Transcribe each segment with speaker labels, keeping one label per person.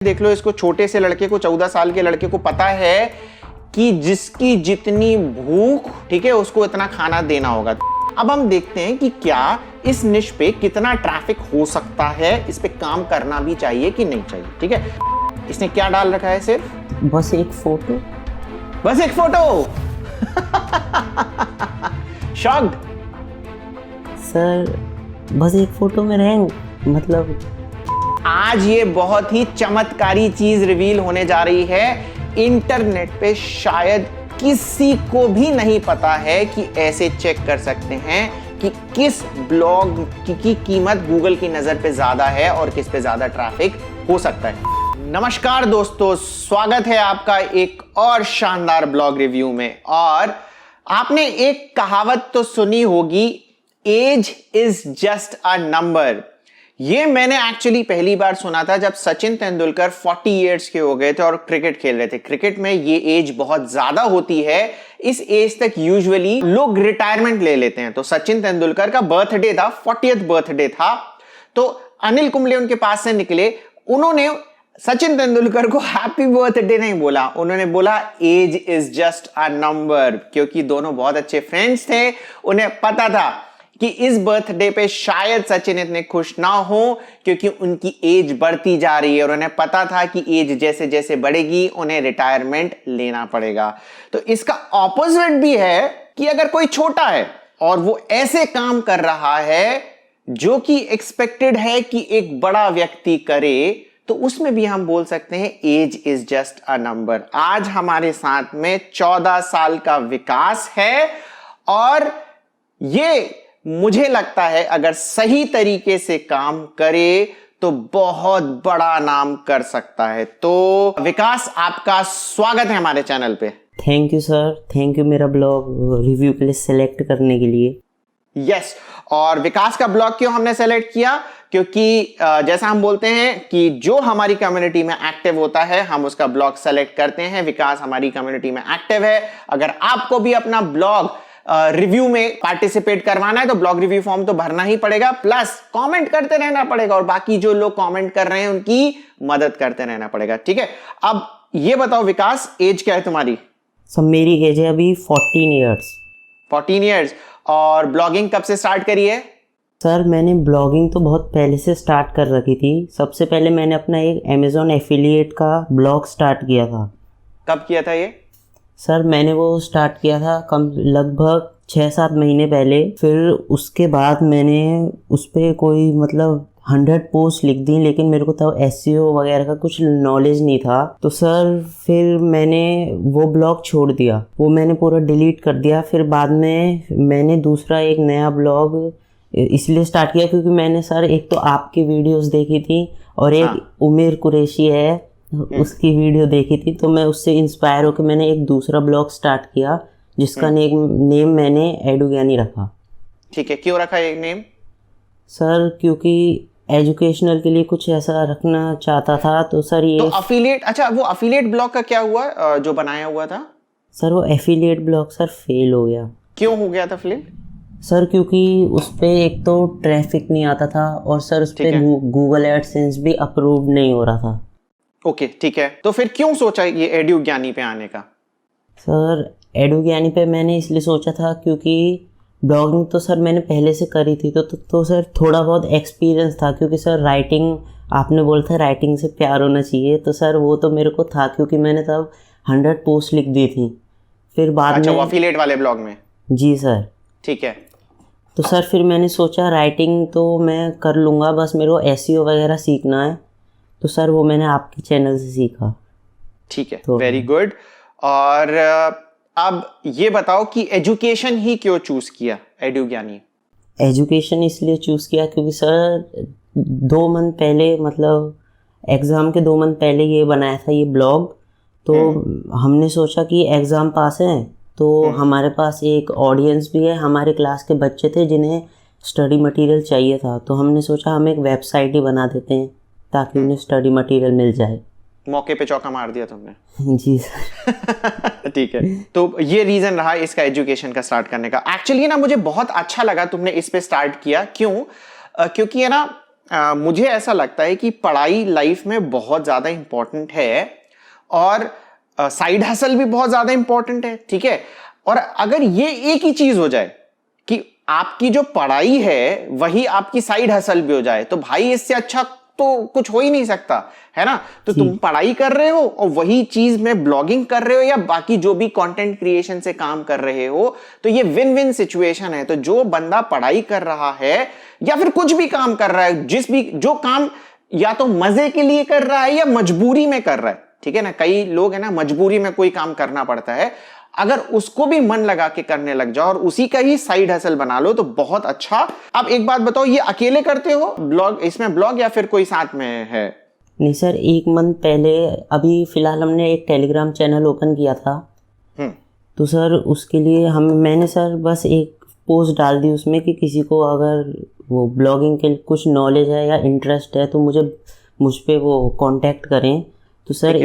Speaker 1: देख लो इसको, छोटे से लड़के को, 14 साल के लड़के को पता है कि जिसकी जितनी भूख, ठीक है, उसको इतना खाना देना होगा। अब हम देखते हैं कि क्या इस निश पे कितना ट्रैफिक हो सकता है, इस पे काम करना भी चाहिए कि नहीं चाहिए। ठीक है, इसने क्या डाल रखा है? सिर्फ
Speaker 2: बस एक फोटो,
Speaker 1: बस एक फोटो। शॉक्ड
Speaker 2: सर, बस एक फोटो में रैंक, मतलब
Speaker 1: आज ये बहुत ही चमत्कारी चीज रिवील होने जा रही है। इंटरनेट पे शायद किसी को भी नहीं पता है कि ऐसे चेक कर सकते हैं कि किस ब्लॉग की कीमत गूगल की नजर पे ज्यादा है और किस पे ज्यादा ट्रैफिक हो सकता है। नमस्कार दोस्तों, स्वागत है आपका एक और शानदार ब्लॉग रिव्यू में। और आपने एक कहावत तो सुनी होगी, age is just a number. ये मैंने एक्चुअली पहली बार सुना था जब सचिन तेंदुलकर 40 इयर्स के हो गए थे और क्रिकेट खेल रहे थे। क्रिकेट में ये एज बहुत ज्यादा होती है, इस एज तक यूजुअली लोग रिटायरमेंट ले लेते हैं। तो सचिन तेंदुलकर का बर्थडे था, 40th बर्थडे था। तो अनिल कुंबले उनके पास से निकले, उन्होंने सचिन तेंदुलकर को हैप्पी बर्थडे नहीं बोला, उन्होंने बोला age is just a number, क्योंकि दोनों बहुत अच्छे फ्रेंड्स थे। उन्हें पता था कि इस बर्थडे पे शायद सचिन इतने खुश ना हो क्योंकि उनकी एज बढ़ती जा रही है और उन्हें पता था कि एज जैसे जैसे बढ़ेगी उन्हें रिटायरमेंट लेना पड़ेगा। तो इसका ऑपोजिट भी है कि अगर कोई छोटा है और वो ऐसे काम कर रहा है जो कि एक्सपेक्टेड है कि एक बड़ा व्यक्ति करे, तो उसमें भी हम बोल सकते हैं age is just a number. आज हमारे साथ में 14 साल का विकास है और ये मुझे लगता है अगर सही तरीके से काम करे तो बहुत बड़ा नाम कर सकता है। तो विकास, आपका स्वागत है हमारे चैनल पे।
Speaker 2: Thank you sir, thank you मेरा ब्लॉग रिव्यू के लिए सिलेक्ट करने के लिए।
Speaker 1: यस, और विकास का ब्लॉग क्यों हमने सेलेक्ट किया? क्योंकि जैसा हम बोलते हैं कि जो हमारी कम्युनिटी में एक्टिव होता है हम उसका ब्लॉग सेलेक्ट करते हैं। विकास हमारी कम्युनिटी में एक्टिव है। अगर आपको भी अपना ब्लॉग रिव्यू में पार्टिसिपेट करवाना है तो ब्लॉग रिव्यू फॉर्म तो भरना ही पड़ेगा, प्लस कमेंट करते रहना पड़ेगा और बाकी जो लोग कमेंट कर रहे हैं उनकी मदद करते रहना पड़ेगा। ठीक है, अब ये बताओ विकास, एज क्या है तुम्हारी?
Speaker 2: सर मेरी एज है अभी 14 ईयर्स।
Speaker 1: 14 ईयर्स। और ब्लॉगिंग कब से स्टार्ट करी है?
Speaker 2: सर मैंने ब्लॉगिंग तो बहुत पहले से स्टार्ट कर रखी थी। सबसे पहले मैंने अपना एक अमेजोन एफिलिएट का ब्लॉग स्टार्ट किया था।
Speaker 1: कब किया था ये?
Speaker 2: सर मैंने वो स्टार्ट किया था लगभग 6-7 महीने पहले। फिर उसके बाद मैंने उस पर कोई 100 पोस्ट लिख दी, लेकिन मेरे को तब एसईओ वगैरह का कुछ नॉलेज नहीं था। तो सर फिर मैंने वो ब्लॉग छोड़ दिया, वो मैंने पूरा डिलीट कर दिया। फिर बाद में मैंने दूसरा एक नया ब्लॉग इसलिए स्टार्ट किया क्योंकि मैंने सर एक तो आपकी वीडियोस देखी थी और एक उमेर कुरैशी है उसकी वीडियो देखी थी, तो मैं उससे इंस्पायर होकर मैंने एक दूसरा ब्लॉग स्टार्ट किया जिसका नेम मैंने एडुज्ञानी रखा।
Speaker 1: ठीक है, क्यों रखा ये नेम?
Speaker 2: सर क्योंकि एजुकेशनल के लिए कुछ ऐसा रखना चाहता था। तो सर ये
Speaker 1: तो अफिलिएट, अच्छा वो अफिलिएट ब्लॉग का क्या हुआ जो बनाया हुआ था?
Speaker 2: सर वो एफिलिएट ब्लॉग सर फेल हो गया।
Speaker 1: क्यों हो गया था फेल?
Speaker 2: सर क्योंकि उस पर एक तो ट्रैफिक नहीं आता था और सर उस पर गूगल एडसेंस भी अप्रूव नहीं हो रहा था।
Speaker 1: ओके, ठीक है, तो फिर क्यों सोचा ये एडुज्ञानी पे आने का?
Speaker 2: सर एडुज्ञानी पे मैंने इसलिए सोचा था क्योंकि ब्लॉगिंग तो सर मैंने पहले से करी थी, तो सर थोड़ा बहुत एक्सपीरियंस था। क्योंकि सर राइटिंग, आपने बोला था राइटिंग से प्यार होना चाहिए, तो सर वो तो मेरे को था क्योंकि मैंने तब 100 पोस्ट लिख दी थी। फिर बाद में
Speaker 1: एफिलिएट वाले ब्लॉग में?
Speaker 2: जी सर।
Speaker 1: ठीक है,
Speaker 2: तो सर फिर मैंने सोचा राइटिंग तो मैं कर लूँगा, बस मेरे को एसईओ वगैरह सीखना है। तो सर वो मैंने आपके चैनल से सीखा।
Speaker 1: ठीक है, वेरी गुड। और अब ये बताओ कि एजुकेशन ही क्यों चूज किया, एडुज्ञानी?
Speaker 2: एजुकेशन इसलिए चूज़ किया क्योंकि सर 2 मंथ पहले, एग्ज़ाम के 2 मंथ पहले ये बनाया था ये ब्लॉग। तो हमने सोचा कि एग्ज़ाम पास है तो हमारे पास एक ऑडियंस भी है, हमारे क्लास के बच्चे थे जिन्हें स्टडी मटेरियल चाहिए था। तो हमने सोचा हम एक वेबसाइट ही बना देते हैं ताकि उन्हें स्टडी मटेरियल मिल जाए।
Speaker 1: मौके पे चौका मार दिया तुमने।
Speaker 2: जी सर।
Speaker 1: ठीक है, तो ये रीजन रहा इसका एजुकेशन का स्टार्ट करने का। एक्चुअली ना मुझे बहुत अच्छा लगा तुमने इस पे स्टार्ट किया। क्यों? क्योंकि है ना मुझे ऐसा लगता है कि पढ़ाई लाइफ में बहुत ज्यादा इंपॉर्टेंट है और साइड हसल भी बहुत ज्यादा इंपॉर्टेंट है, ठीक है। और अगर ये एक ही चीज हो जाए कि आपकी जो पढ़ाई है वही आपकी साइड हसल भी हो जाए, तो भाई इससे अच्छा तो कुछ हो ही नहीं सकता, है ना। तो तुम पढ़ाई कर रहे हो और वही चीज में ब्लॉगिंग कर रहे हो या बाकी जो भी कंटेंट क्रिएशन से काम कर रहे हो, तो ये विन विन सिचुएशन है। तो जो बंदा पढ़ाई कर रहा है या फिर कुछ भी काम कर रहा है, जो काम या तो मजे के लिए कर रहा है या मजबूरी में कर रहा है, ठीक है ना। कई लोग है ना मजबूरी में कोई काम करना पड़ता है, अगर उसको भी मन लगा के करने लग जाओ और उसी का ही साइड हसल बना लो तो बहुत अच्छा। अब एक बात बताओ, ये अकेले करते हो ब्लॉग, इसमें ब्लॉग, या फिर कोई साथ में है?
Speaker 2: नहीं सर, 1 मंथ पहले अभी फिलहाल हमने एक टेलीग्राम चैनल ओपन किया था। तो सर उसके लिए मैंने सर बस एक पोस्ट डाल दी उसमें कि किसी को अगर वो ब्लॉगिंग के कुछ नॉलेज है या इंटरेस्ट है तो मुझ पे वो कांटेक्ट करें। तो सर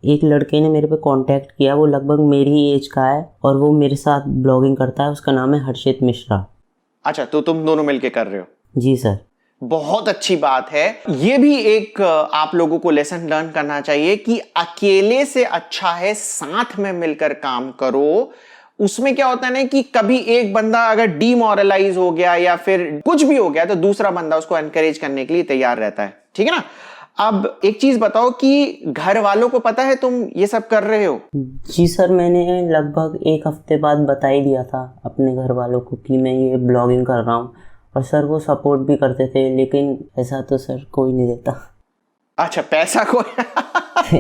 Speaker 2: एक लड़के ने मेरे पे कांटेक्ट किया, वो लगभग मेरी एज का है और वो मेरे साथ ब्लॉगिंग करता है, उसका नाम है हर्षित मिश्रा।
Speaker 1: अच्छा, तो तुम दोनों मिलके कर रहे हो?
Speaker 2: जी सर।
Speaker 1: बहुत अच्छी बात है। ये भी एक आप लोगों को लेसन लर्न करना चाहिए कि अकेले से अच्छा है साथ में मिलकर काम करो। उसमें क्या होता है ना कि कभी एक बंदा अगर डीमोरलाइज हो गया या फिर कुछ भी हो गया तो दूसरा बंदा उसको एनकरेज करने के लिए तैयार रहता है, ठीक है ना। अब एक चीज बताओ कि घर वालों को पता है तुम ये सब कर रहे हो?
Speaker 2: जी सर, मैंने लगभग 1 हफ्ते बाद बता ही दिया था अपने घर वालों को कि मैं ये ब्लॉगिंग कर रहा हूँ, और सर वो सपोर्ट भी करते थे, लेकिन ऐसा तो सर कोई नहीं देता।
Speaker 1: अच्छा, पैसा को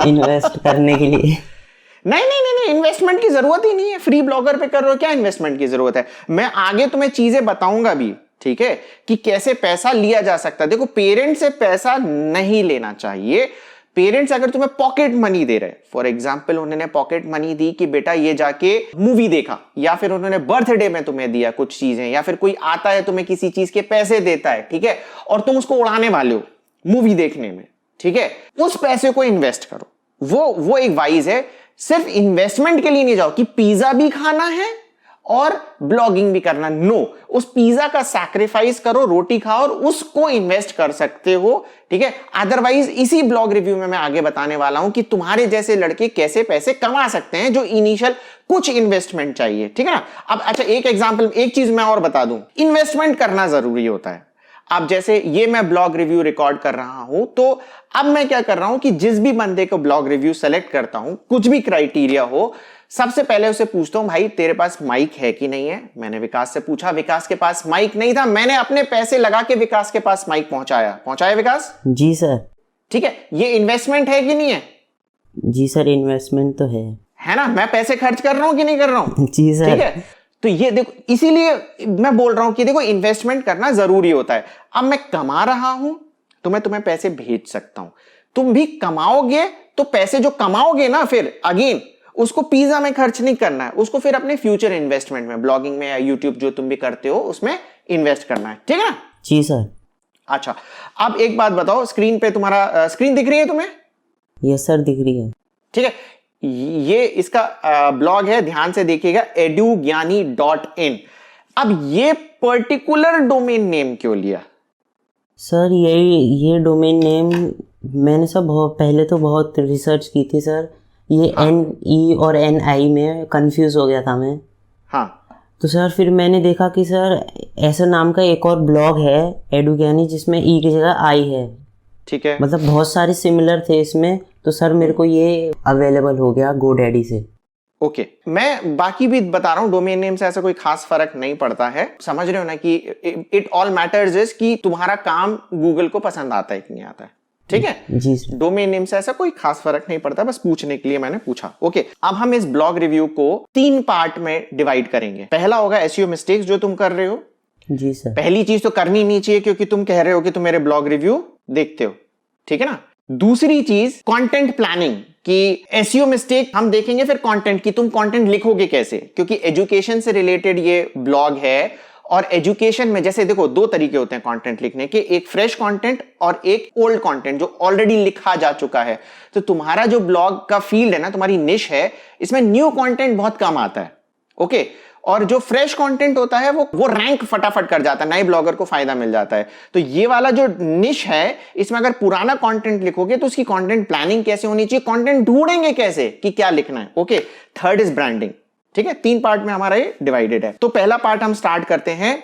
Speaker 2: इन्वेस्ट करने के लिए?
Speaker 1: नहीं, इन्वेस्टमेंट की जरूरत ही नहीं है। फ्री ब्लॉगर पे कर रहे हो, क्या इन्वेस्टमेंट की जरूरत है? मैं आगे तुम्हें चीजें बताऊंगा भी, ठीक है, कि कैसे पैसा लिया जा सकता है। देखो, पेरेंट्स से पैसा नहीं लेना चाहिए। पेरेंट्स अगर तुम्हें पॉकेट मनी दे रहे, फॉर एग्जाम्पल उन्होंने पॉकेट मनी दी कि बेटा ये जाके मूवी देखा, या फिर उन्होंने बर्थडे में तुम्हें दिया कुछ चीजें, या फिर कोई आता है तुम्हें किसी चीज के पैसे देता है, ठीक है, और तुम उसको उड़ाने वाले हो मूवी देखने में, ठीक है, उस पैसे को इन्वेस्ट करो। वो एक वाइज है। सिर्फ इन्वेस्टमेंट के लिए नहीं जाओ कि पिज्जा भी खाना है और ब्लॉगिंग भी करना, नो। उस पिज्जा का सैक्रिफाइस करो, रोटी खाओ और उसको इन्वेस्ट कर सकते हो, ठीक है। अदरवाइज इसी ब्लॉग रिव्यू में मैं आगे बताने वाला हूं कि तुम्हारे जैसे लड़के कैसे पैसे कमा सकते हैं, जो इनिशियल कुछ इन्वेस्टमेंट चाहिए, ठीक है ना। अब अच्छा, एक एग्जांपल, एक चीज मैं और बता दूं, इन्वेस्टमेंट करना जरूरी होता है। अब जैसे ये मैं ब्लॉग रिव्यू रिकॉर्ड कर रहा हूं, तो अब मैं क्या कर रहा हूं कि जिस भी बंदे को ब्लॉग रिव्यू सेलेक्ट करता हूं, कुछ भी क्राइटेरिया हो, सबसे पहले उसे पूछता हूं, भाई तेरे पास माइक है कि नहीं है। मैंने विकास से पूछा, विकास के पास माइक नहीं था, मैंने अपने पैसे लगा के विकास के पास माइक पहुंचाया विकास?
Speaker 2: जी सर। ठीक
Speaker 1: है, ये इन्वेस्टमेंट है कि नहीं है?
Speaker 2: जी सर, इन्वेस्टमेंट तो है
Speaker 1: ना। मैं पैसे खर्च कर रहा हूं कि नहीं कर रहा हूं?
Speaker 2: जी सर।
Speaker 1: ठीक है, तो ये देखो, इसीलिए मैं बोल रहा हूं कि देखो, इन्वेस्टमेंट करना जरूरी होता है। अब मैं कमा रहा हूं तो मैं तुम्हें पैसे भेज सकता हूं, तुम भी कमाओगे तो पैसे जो कमाओगे ना, फिर अगेन उसको पिज्जा में खर्च नहीं करना है, उसको फिर अपने फ्यूचर इन्वेस्टमेंट में, ब्लॉगिंग में या यूट्यूब जो तुम भी करते हो उसमें इन्वेस्ट करना है, ठीक है ना।
Speaker 2: जी सर।
Speaker 1: अच्छा, अब एक बात बताओ, स्क्रीन पे तुम्हारा स्क्रीन दिख रही है तुम्हें?
Speaker 2: यस सर, दिख रही है।
Speaker 1: ठीक है, ये इसका ब्लॉग है, ध्यान से देखिएगा, edugyani.in। अब ये पर्टिकुलर डोमेन नेम क्यों लिया?
Speaker 2: सर ये डोमेन नेम मैंने सब पहले तो बहुत रिसर्च की थी सर। ये NE और NI में कंफ्यूज हो गया था मैं।
Speaker 1: हाँ,
Speaker 2: तो सर फिर मैंने देखा कि सर ऐसा नाम का एक और ब्लॉग है एडुज्ञानी, जिसमें E की जगह I है,
Speaker 1: ठीक है,
Speaker 2: मतलब बहुत सारे सिमिलर थे इसमें। तो सर मेरे को ये अवेलेबल हो गया GoDaddy से।
Speaker 1: ओके, मैं बाकी भी बता रहा हूं, डोमेन नेम से ऐसा कोई खास फर्क नहीं पड़ता है, समझ रहे हो ना, कि इट ऑल मैटर्स इज कि तुम्हारा काम गूगल को पसंद आता है कि नहीं आता है, ठीक है।
Speaker 2: जी सर।
Speaker 1: डोमेन नेम से ऐसा कोई खास फर्क नहीं पड़ता, बस पूछने के लिए मैंने पूछा। ओके, अब हम इस ब्लॉग रिव्यू को 3 पार्ट में डिवाइड करेंगे। पहला होगा एसईओ मिस्टेक्स जो तुम कर रहे हो।
Speaker 2: जी सर।
Speaker 1: पहली चीज तो करनी नहीं चाहिए, क्योंकि तुम कह रहे हो कि तुम मेरे ब्लॉग रिव्यू देखते हो, ठीक है ना। दूसरी चीज कंटेंट प्लानिंग, कि एसईओ मिस्टेक हम देखेंगे, फिर कंटेंट की तुम कंटेंट लिखोगे कैसे, क्योंकि एजुकेशन से रिलेटेड ये ब्लॉग है। और एजुकेशन में जैसे देखो, 2 तरीके होते हैं कंटेंट लिखने के, एक फ्रेश कंटेंट और एक ओल्ड कंटेंट जो ऑलरेडी लिखा जा चुका है। तो तुम्हारा जो ब्लॉग का फील्ड है ना, तुम्हारी निश है, इसमें न्यू कंटेंट बहुत कम आता है। ओके, और जो फ्रेश कंटेंट होता है वो रैंक फटाफट कर जाता है, नए ब्लॉगर को फायदा मिल जाता है। तो ये वाला जो निश है, इसमें अगर पुराना कंटेंट लिखोगे तो उसकी कंटेंट प्लानिंग कैसे होनी चाहिए, कंटेंट ढूंढेंगे कैसे कि क्या लिखना है। Okay, third is branding. ठीक है, 3 पार्ट में हमारा ये डिवाइडेड है। तो पहला पार्ट हम स्टार्ट करते हैं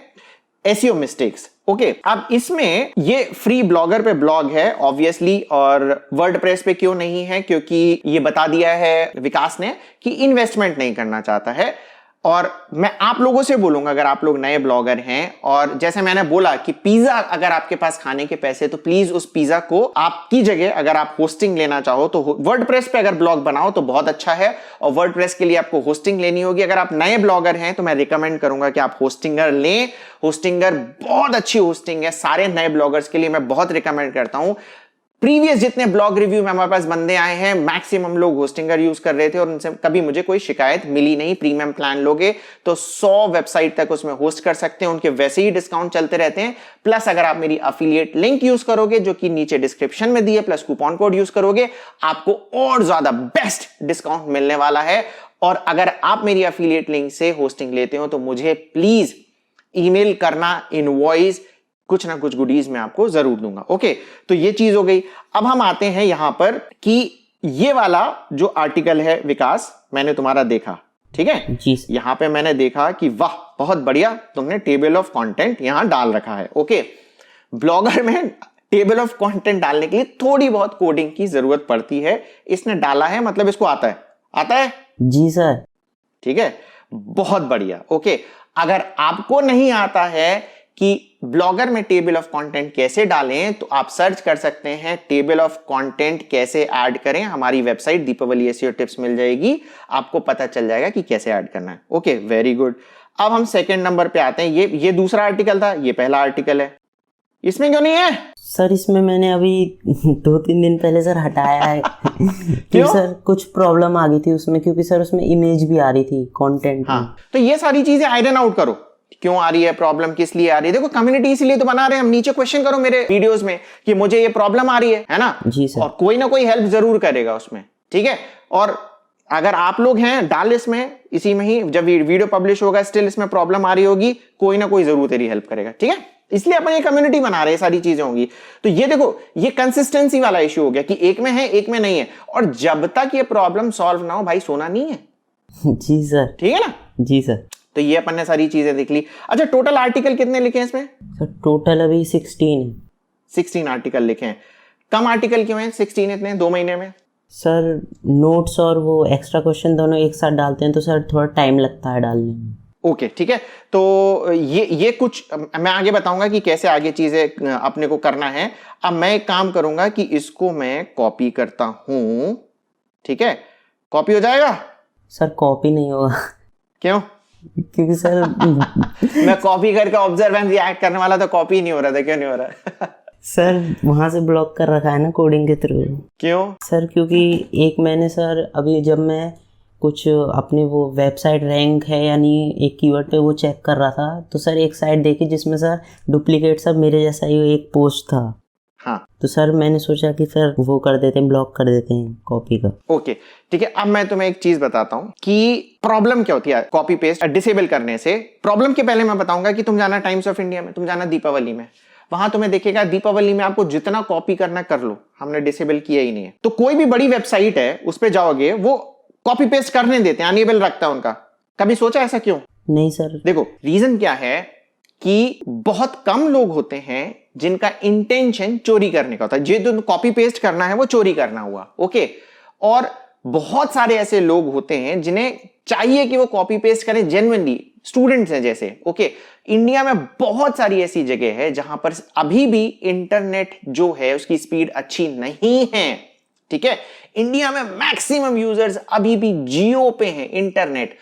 Speaker 1: एसईओ मिस्टेक्स। ओके, अब इसमें ये फ्री ब्लॉगर पे ब्लॉग है ऑब्वियसली, और वर्डप्रेस पे क्यों नहीं है, क्योंकि ये बता दिया है विकास ने कि इन्वेस्टमेंट नहीं करना चाहता है। और मैं आप लोगों से बोलूंगा, अगर आप लोग नए ब्लॉगर हैं और जैसे मैंने बोला कि पिज्जा अगर आपके पास खाने के पैसे, तो प्लीज उस पिज्जा को आपकी जगह अगर आप होस्टिंग लेना चाहो तो वर्डप्रेस पे अगर ब्लॉग बनाओ तो बहुत अच्छा है। और वर्डप्रेस के लिए आपको होस्टिंग लेनी होगी। अगर आप नए ब्लॉगर हैं तो मैं रिकमेंड करूंगा कि आप होस्टिंगर लें। होस्टिंगर बहुत अच्छी होस्टिंग है, सारे नए ब्लॉगर्स के लिए मैं बहुत रिकमेंड करता हूं। प्रीवियस जितने ब्लॉग रिव्यू में हमारे पास बंदे आए हैं, मैक्सिमम लोग होस्टिंगर यूज कर रहे थे और उनसे कभी मुझे कोई शिकायत मिली नहीं। प्रीमियम प्लान लोगे तो 100 वेबसाइट तक उसमें होस्ट कर सकते हैं, उनके वैसे ही डिस्काउंट चलते रहते हैं। प्लस अगर आप मेरी अफिलिएट लिंक यूज करोगे जो कि नीचे डिस्क्रिप्शन में दी है, प्लस कूपन कोड यूज करोगे, आपको और ज्यादा बेस्ट डिस्काउंट मिलने वाला है। और अगर आप मेरी अफिलिएट लिंक से होस्टिंग लेते हो तो मुझे प्लीज ईमेल करना, इनवॉइस, कुछ ना कुछ गुडीज मैं आपको जरूर दूंगा। ओके, तो ये चीज हो गई। अब हम आते हैं यहां पर कि ये वाला जो आर्टिकल है विकास, मैंने तुम्हारा देखा, ठीक है
Speaker 2: जी।
Speaker 1: यहां पे मैंने देखा कि वाह बहुत बढ़िया, तुमने टेबल ऑफ कंटेंट यहां डाल रखा है। ओके, ब्लॉगर में टेबल ऑफ कंटेंट डालने के लिए थोड़ी बहुत कोडिंग की जरूरत पड़ती है। इसने डाला है, मतलब इसको आता है। आता है
Speaker 2: जी सर।
Speaker 1: ठीक है, बहुत बढ़िया। ओके, अगर आपको नहीं आता है कि ब्लॉगर में टेबल ऑफ कंटेंट कैसे डालें, तो आप सर्च कर सकते हैं टेबल ऑफ कंटेंट कैसे ऐड करें। हमारी वेबसाइट दीपावली एसईओ टिप्स मिल जाएगी, आपको पता चल जाएगा कि कैसे ऐड करना है। Okay, very good. अब हम सेकंड नंबर पे आते हैं। ये दूसरा आर्टिकल था, ये पहला आर्टिकल है। इसमें क्यों नहीं है
Speaker 2: सर? इसमें मैंने अभी 2-3 दिन पहले सर हटाया है।
Speaker 1: क्यों
Speaker 2: सर कुछ प्रॉब्लम आ गई थी उसमें, क्योंकि सर उसमें इमेज भी आ रही थी कंटेंट।
Speaker 1: हाँ, तो ये सारी चीजें आयरन आउट करो, क्यों आ रही है प्रॉब्लम, किस लिए आ रही है। देखो, कम्युनिटी इसीलिए तो बना रहे हैं हम। नीचे क्वेश्चन करो मेरे वीडियोस में कि मुझे ये प्रॉब्लम आ रही है ना।
Speaker 2: जी सर।
Speaker 1: और कोई ना कोई हेल्प जरूर करेगा उसमें, ठीक है। और अगर आप लोग हैं डाल इसमें, इसी में ही जब वीडियो पब्लिश होगा स्टिल इसमें प्रॉब्लम आ रही होगी, कोई ना कोई जरूर तेरी हेल्प करेगा, ठीक है। इसलिए अपन ये कम्युनिटी बना रहे हैं, सारी चीजें होंगी। तो ये देखो, ये कंसिस्टेंसी वाला इश्यू हो गया कि एक में है एक में नहीं है। और जब तक ये प्रॉब्लम सॉल्व ना हो भाई, सोना नहीं है।
Speaker 2: जी सर।
Speaker 1: ठीक है ना।
Speaker 2: जी सर।
Speaker 1: तो ये अपन ने सारी चीजें देख ली। अच्छा, टोटल आर्टिकल कितने लिखे हैं इसमें?
Speaker 2: सर टोटल अभी 16 है।
Speaker 1: 16 आर्टिकल लिखे हैं। कम आर्टिकल क्यों हैं 16 इतने 2 महीने में?
Speaker 2: सर नोट्स और वो एक्स्ट्रा क्वेश्चन दोनों एक साथ डालते हैं तो सर थोड़ा टाइम लगता है डालने में।
Speaker 1: ओके, ठीक है। तो ये कुछ मैं आगे बताऊंगा कि कैसे आगे चीजें अपने को करना है। अब मैं एक काम करूंगा कि इसको मैं कॉपी करता हूं, ठीक है। कॉपी हो जाएगा?
Speaker 2: सर कॉपी नहीं होगा।
Speaker 1: क्यों?
Speaker 2: क्योंकि सर
Speaker 1: मैं कॉपी करके ऑब्जर्व एंड रिएक्ट करने वाला, तो कॉपी नहीं हो रहा था। क्यों नहीं हो रहा?
Speaker 2: सर वहां से ब्लॉक कर रखा है ना कोडिंग के थ्रू।
Speaker 1: क्यों?
Speaker 2: सर क्योंकि एक मैंने सर अभी जब मैं कुछ अपने वो वेबसाइट रैंक है यानी एक कीवर्ड पे वो चेक कर रहा था, तो सर एक साइट देखी जिसमें सर डुप्लीकेट सब मेरे जैसा ही एक पोस्ट था।
Speaker 1: हाँ,
Speaker 2: तो सर मैंने सोचा कि सर वो कर देते हैं, ब्लॉक कर देते हैं कॉपी का।
Speaker 1: ओके, ठीक है। अब मैं तुम्हें एक चीज बताता हूं कि प्रॉब्लम क्या होती है कॉपी पेस्ट डिसेबल करने से। प्रॉब्लम के पहले मैं बताऊंगा कि तुम जाना टाइम्स ऑफ इंडिया में, तुम जाना दीपावली में, वहां तुम्हें देखेगा दीपावली में आपको जितना कॉपी करना कर लो, हमने डिसेबल किया ही नहीं है। तो कोई भी बड़ी वेबसाइट है उस पर जाओगे, वो कॉपी पेस्ट करने देते हैं, अनेबल रखता है उनका। कभी सोचा ऐसा क्यों?
Speaker 2: नहीं सर।
Speaker 1: देखो, रीजन क्या है कि बहुत कम लोग होते हैं जिनका इंटेंशन चोरी करने का होता है। जो कॉपी पेस्ट करना है वो चोरी करना हुआ, ओके। और बहुत सारे ऐसे लोग होते हैं जिन्हें चाहिए कि वो कॉपी पेस्ट करें जेन्युइनली, स्टूडेंट्स हैं जैसे, ओके। इंडिया में बहुत सारी ऐसी जगह है जहां पर अभी भी इंटरनेट जो है उसकी स्पीड अच्छी नहीं है, ठीक है। इंडिया में मैक्सिमम यूजर्स अभी भी जियो पे हैं। इंटरनेट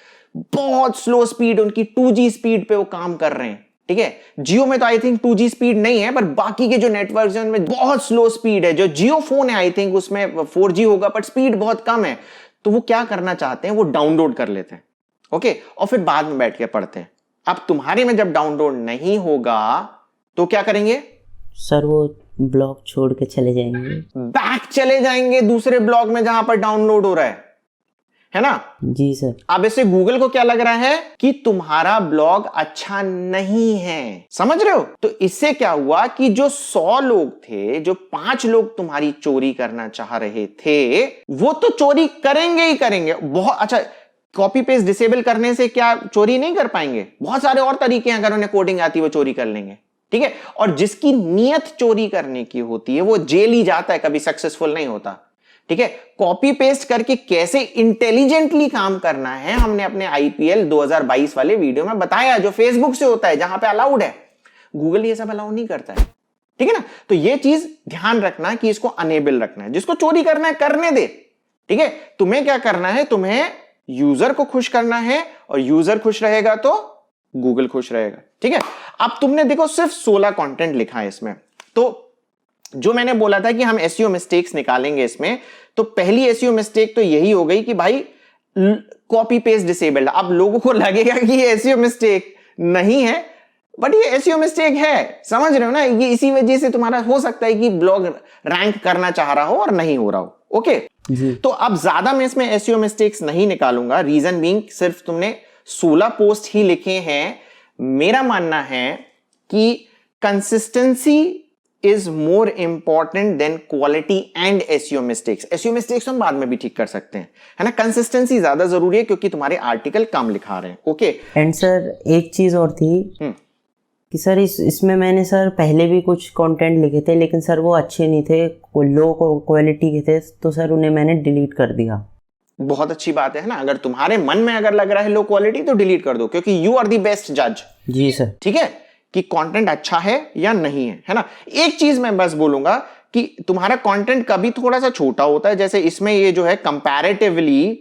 Speaker 1: बहुत स्लो स्पीड, उनकी 2G स्पीड पे वो काम कर रहे हैं, ठीक है। जियो में तो आई थिंक 2G स्पीड नहीं है, पर बाकी के जो नेटवर्क हैं उनमें बहुत स्लो स्पीड है। जो जियो फोन है आई थिंक उसमें 4G होगा, पर स्पीड बहुत कम है। तो वो क्या करना चाहते हैं, वो डाउनलोड कर लेते हैं, ओके, और फिर बाद में बैठ के पढ़ते हैं। अब तुम्हारे में जब डाउनलोड नहीं होगा तो क्या करेंगे?
Speaker 2: सर वो ब्लॉक छोड़ के चले जाएंगे,
Speaker 1: बैक चले जाएंगे दूसरे ब्लॉक में जहां पर डाउनलोड हो रहा है। है ना?
Speaker 2: जी सर।
Speaker 1: अब इससे गूगल को क्या लग रहा है कि तुम्हारा ब्लॉग अच्छा नहीं है, समझ रहे हो? तो इससे क्या हुआ कि जो 100 लोग थे, जो 5 लोग तुम्हारी चोरी करना चाह रहे थे, वो तो चोरी करेंगे ही करेंगे। बहुत अच्छा, कॉपी पेस्ट डिसेबल करने से क्या चोरी नहीं कर पाएंगे? बहुत सारे और तरीके हैं, अगर उन्हें कोडिंग आती है वो चोरी कर लेंगे, ठीक है? और जिसकी नीयत चोरी करने की होती है वो जेल ही जाता है, कभी सक्सेसफुल नहीं होता, ठीक है? कॉपी पेस्ट करके कैसे इंटेलिजेंटली काम करना है हमने अपने आईपीएल 2022 वाले वीडियो में बताया, जो फेसबुक से होता है, जहां पे अलाउड है। गूगल ये सब अलाउ नहीं करता है, ठीक है ना? तो ये चीज ध्यान रखना कि इसको अनेबल रखना है। जिसको चोरी करना है करने दे, ठीक है? तुम्हें क्या करना है? तुम्हें यूजर को खुश करना है, और यूजर खुश रहेगा तो गूगल खुश रहेगा, ठीक है? अब तुमने देखो सिर्फ 16 कंटेंट लिखा है इसमें, तो जो मैंने बोला था कि हम एसईओ मिस्टेक्स निकालेंगे इसमें, तो पहली एसईओ मिस्टेक तो यही हो गई कि भाई कॉपी पेस्ट डिसेबल्ड। अब लोगों को लगेगा कि ये एसईओ मिस्टेक नहीं है, बट ये एसईओ मिस्टेक है, समझ रहे हो ना? ये इसी वजह से तुम्हारा हो सकता है कि ब्लॉग रैंक करना चाह रहा हो और नहीं हो रहा हो, ओके? तो अब ज्यादा मैं इसमें एसईओ मिस्टेक्स नहीं निकालूंगा, रीजन बीइंग सिर्फ तुमने 16 पोस्ट ही लिखे हैं। मेरा मानना है कि consistency is more important than quality and SEO mistakes. SEO mistakes हम बाद में भी ठीक कर सकते हैं, है ना? कंसिस्टेंसी ज्यादा जरूरी है क्योंकि तुम्हारे आर्टिकल कम लिखा रहे हैं, ओके?
Speaker 2: एंड सर एक चीज और थी कि सर इसमें मैंने सर पहले भी कुछ कंटेंट लिखे थे, लेकिन सर वो अच्छे नहीं थे, लो क्वालिटी के थे, तो सर उन्हें मैंने डिलीट कर दिया।
Speaker 1: बहुत अच्छी बात है ना? अगर तुम्हारे मन में अगर लग रहा है लो क्वालिटी तो डिलीट कर दो, क्योंकि यू आर द बेस्ट जज। जी सर, ठीक है, कि कंटेंट अच्छा है या नहीं है ना? एक चीज मैं बस बोलूंगा कि तुम्हारा कंटेंट कभी थोड़ा सा छोटा होता है, जैसे इसमें ये जो है कंपैरेटिवली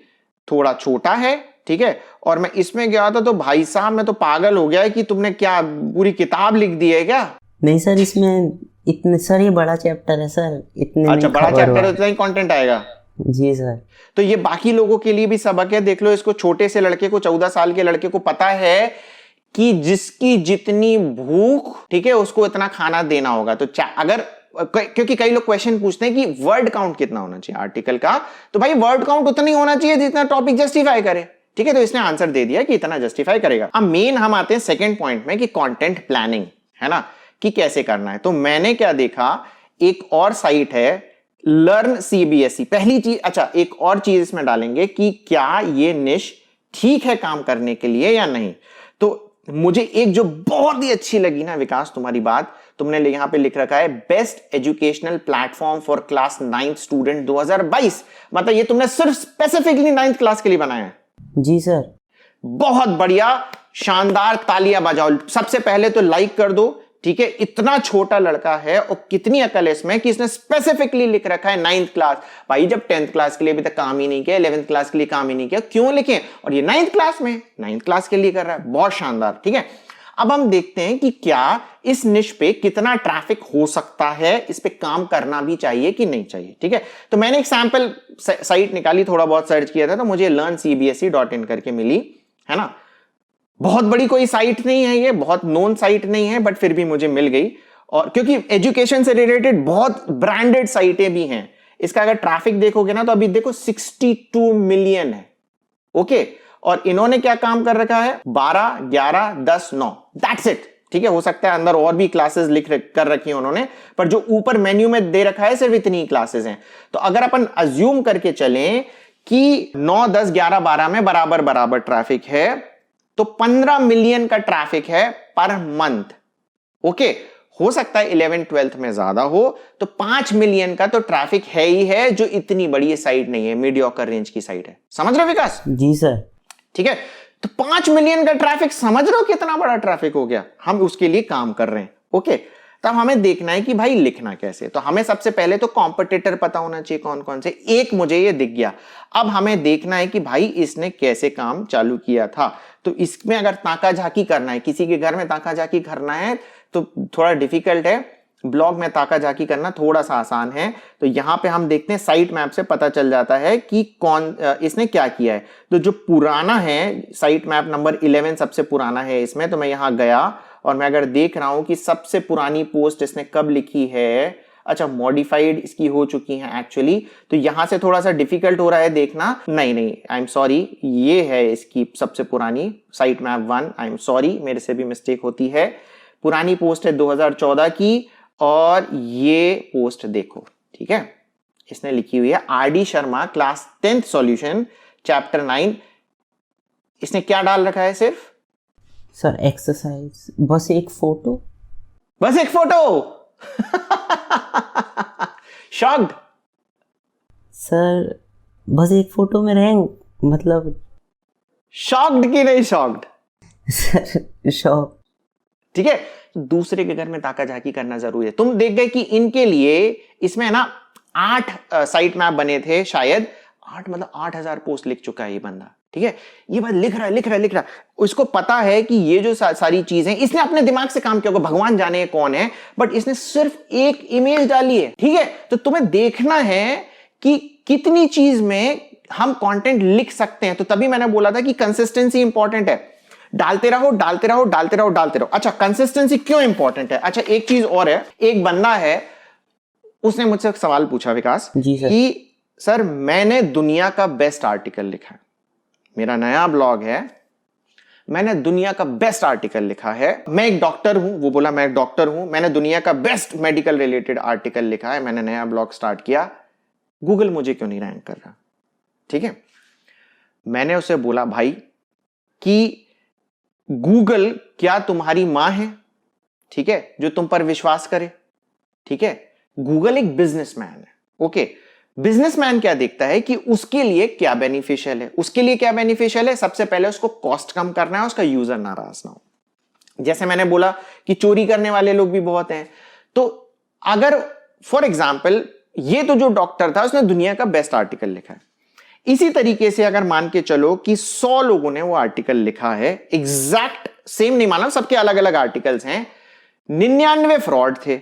Speaker 1: थोड़ा छोटा है, ठीक है? और मैं इसमें गया था तो भाई साहब मैं तो पागल हो गया है कि तुमने क्या पूरी किताब लिख दी है क्या?
Speaker 2: नहीं सर, इसमें इतने, सर ये बड़ा चैप्टर है सर, इतने
Speaker 1: अच्छा बड़ा चैप्टर है, उतना ही कंटेंट आएगा।
Speaker 2: जी सर।
Speaker 1: तो ये बाकी लोगों के लिए भी सबक है, देख लो इसको, छोटे से लड़के को, 14 साल के लड़के को पता है कि जिसकी जितनी भूख, ठीक है, उसको इतना खाना देना होगा। तो अगर, क्योंकि कई लोग क्वेश्चन पूछते हैं कि वर्ड काउंट कितना होना चाहिए आर्टिकल का, तो भाई वर्ड काउंट उतना ही होना चाहिए जितना टॉपिक जस्टिफाई करे, ठीक है? तो इसने आंसर दे दिया कि इतना जस्टिफाई करेगा। अब मेन हम आते हैं सेकंड पॉइंट में कि कंटेंट प्लानिंग, है ना, कि कैसे करना है। तो मैंने क्या देखा, एक और साइट है लर्न सीबीएसई। पहली चीज, अच्छा एक और चीज इसमें डालेंगे कि क्या ये निश ठीक है काम करने के लिए या नहीं। तो मुझे एक जो बहुत ही अच्छी लगी ना विकास, तुम्हारी बात, तुमने यहां पे लिख रखा है best educational platform for class 9th student 2022। मतलब ये तुमने सिर्फ स्पेसिफिकली 9th क्लास के लिए बनाया है? जी सर। बहुत बढ़िया, शानदार, तालियां बजाओ। सबसे पहले तो लाइक कर दो, ठीक है? इतना छोटा लड़का है और कितनी अकल है इसमें कि इसने स्पेसिफिकली लिख रखा है 9th क्लास। भाई जब 10th क्लास के लिए अभी तक काम ही नहीं किया, 11th क्लास के लिए काम ही नहीं किया, क्यों लिखें? और ये 9th क्लास में 9th क्लास के लिए कर रहा है, बहुत शानदार, ठीक है? अब हम देखते हैं कि क्या इस निश पे कितना ट्रैफिक हो सकता है, इस पे काम करना भी चाहिए कि नहीं चाहिए, ठीक है? तो मैंने एक सैंपल साइट निकाली, थोड़ा बहुत सर्च किया था, तो मुझे learncbse.in करके मिली, है ना? बहुत बड़ी कोई साइट नहीं है, ये बहुत नोन साइट नहीं है, बट फिर भी मुझे मिल गई। और क्योंकि एजुकेशन से रिलेटेड बहुत ब्रांडेड साइटें भी हैं, इसका अगर ट्रैफिक देखोगे ना तो अभी देखो 62 मिलियन है, ओके? और इन्होंने क्या काम कर रखा है, 12, 11, 10, 9, दैट्स इट, ठीक है? हो सकता है अंदर और भी क्लासेस कर रखी है उन्होंने, पर जो ऊपर मेन्यू में दे रखा है सिर्फ इतनी क्लासेस हैं। तो अगर अपन अज्यूम करके चलें कि 9, 10, 11, 12 में बराबर बराबर ट्रैफिक है, तो 15 मिलियन का ट्रैफिक है पर मंथ, ओके? हो सकता है 11th 12th में ज्यादा हो, तो 5 मिलियन का तो ट्रैफिक है ही है, जो इतनी बड़ी साइट नहीं है, मीडियोकर रेंज की साइट है। समझ रहे हो विकास? जी सर। ठीक है, तो 5 मिलियन का ट्रैफिक, समझ रहे हो कितना बड़ा ट्रैफिक हो गया? हम उसके लिए काम कर रहे हैं, ओके? तब हमें देखना है कि भाई लिखना कैसे। तो हमें सबसे पहले तो कॉम्पिटिटर पता होना चाहिए कौन कौन से। एक मुझे ये दिख गया, अब हमें देखना है कि भाई इसने कैसे काम चालू किया था। तो इसमें अगर ताका झाकी करना है, किसी के घर में ताका झाकी करना है तो थोड़ा डिफिकल्ट है, ब्लॉग में ताका झाकी करना थोड़ा सा आसान है। तो यहां पे हम देखते हैं, साइट मैप से पता चल जाता है कि कौन इसने क्या किया है। तो जो पुराना है, साइट मैप नंबर 11 सबसे पुराना है इसमें। तो मैं यहां गया और मैं अगर देख रहा हूं कि सबसे पुरानी पोस्ट इसने कब लिखी है, अच्छा मॉडिफाइड इसकी हो चुकी हैं एक्चुअली, तो यहां से थोड़ा सा डिफिकल्ट हो रहा है देखना। नहीं, आई एम सॉरी, ये है इसकी सबसे पुरानी site map 1। I am sorry, मेरे से भी मिस्टेक होती है। पुरानी पोस्ट है 2014 की, और ये पोस्ट देखो, ठीक है, इसने लिखी हुई है RD Sharma class 10th solution chapter 9। इसने क्या डाल रखा है सिर्फ?
Speaker 2: सर एक्सरसाइज, बस एक फोटो।
Speaker 1: बस एक फोटो। शॉक्ड?
Speaker 2: सर बस एक फोटो में रैंक, मतलब
Speaker 1: शॉक्ड कि नहीं शॉक्ड?
Speaker 2: Sir shock.
Speaker 1: ठीक है, दूसरे के घर में ताका झाकी करना जरूरी है। तुम देख गए कि इनके लिए इसमें है ना 8 साइट मैप बने थे शायद। 8 मतलब 8000 पोस्ट लिख चुका है ये बंदा। ठीक है, ये बात लिख रहा है। उसको पता है कि ये जो सारी चीजें, इसने अपने दिमाग से काम किया होगा, भगवान जाने कौन है, बट इसने सिर्फ एक इमेज डाली है। ठीक है, तो तुम्हें देखना है कि कितनी चीज में हम कंटेंट लिख सकते हैं। तो तभी मैंने बोला था कि कंसिस्टेंसी इंपॉर्टेंट है। डालते रहो। अच्छा, कंसिस्टेंसी क्यों इंपॉर्टेंट है? अच्छा, एक चीज और है। एक बंदा है, उसने मुझसे एक सवाल पूछा विकास
Speaker 2: जी सर।
Speaker 1: कि सर मैंने दुनिया का बेस्ट आर्टिकल लिखा है, मेरा नया ब्लॉग है, मैंने दुनिया का बेस्ट आर्टिकल लिखा है, मैं एक डॉक्टर हूं। वो बोला मैं एक डॉक्टर हूं, मैंने दुनिया का बेस्ट मेडिकल रिलेटेड आर्टिकल लिखा है, मैंने नया ब्लॉग स्टार्ट किया, गूगल मुझे क्यों नहीं रैंक कर रहा? ठीक है, मैंने उसे बोला भाई कि गूगल क्या तुम्हारी मां है? ठीक है, जो तुम पर विश्वास करे? ठीक है, गूगल एक बिजनेसमैन है। ओके, बिजनेसमैन क्या देखता है कि उसके लिए क्या बेनिफिशियल है? उसके लिए क्या बेनिफिशियल है? सबसे पहले उसको कॉस्ट कम करना है, उसका यूजर नाराज ना हो। जैसे मैंने बोला कि चोरी करने वाले लोग भी बहुत हैं, तो अगर फॉर एग्जाम्पल ये तो जो डॉक्टर था उसने दुनिया का बेस्ट आर्टिकल लिखा है, इसी तरीके से अगर मान के चलो कि 100 लोगों ने वो आर्टिकल लिखा है, एग्जैक्ट सेम नहीं माना, सबके अलग अलग आर्टिकल्स हैं, 99 फ्रॉड थे।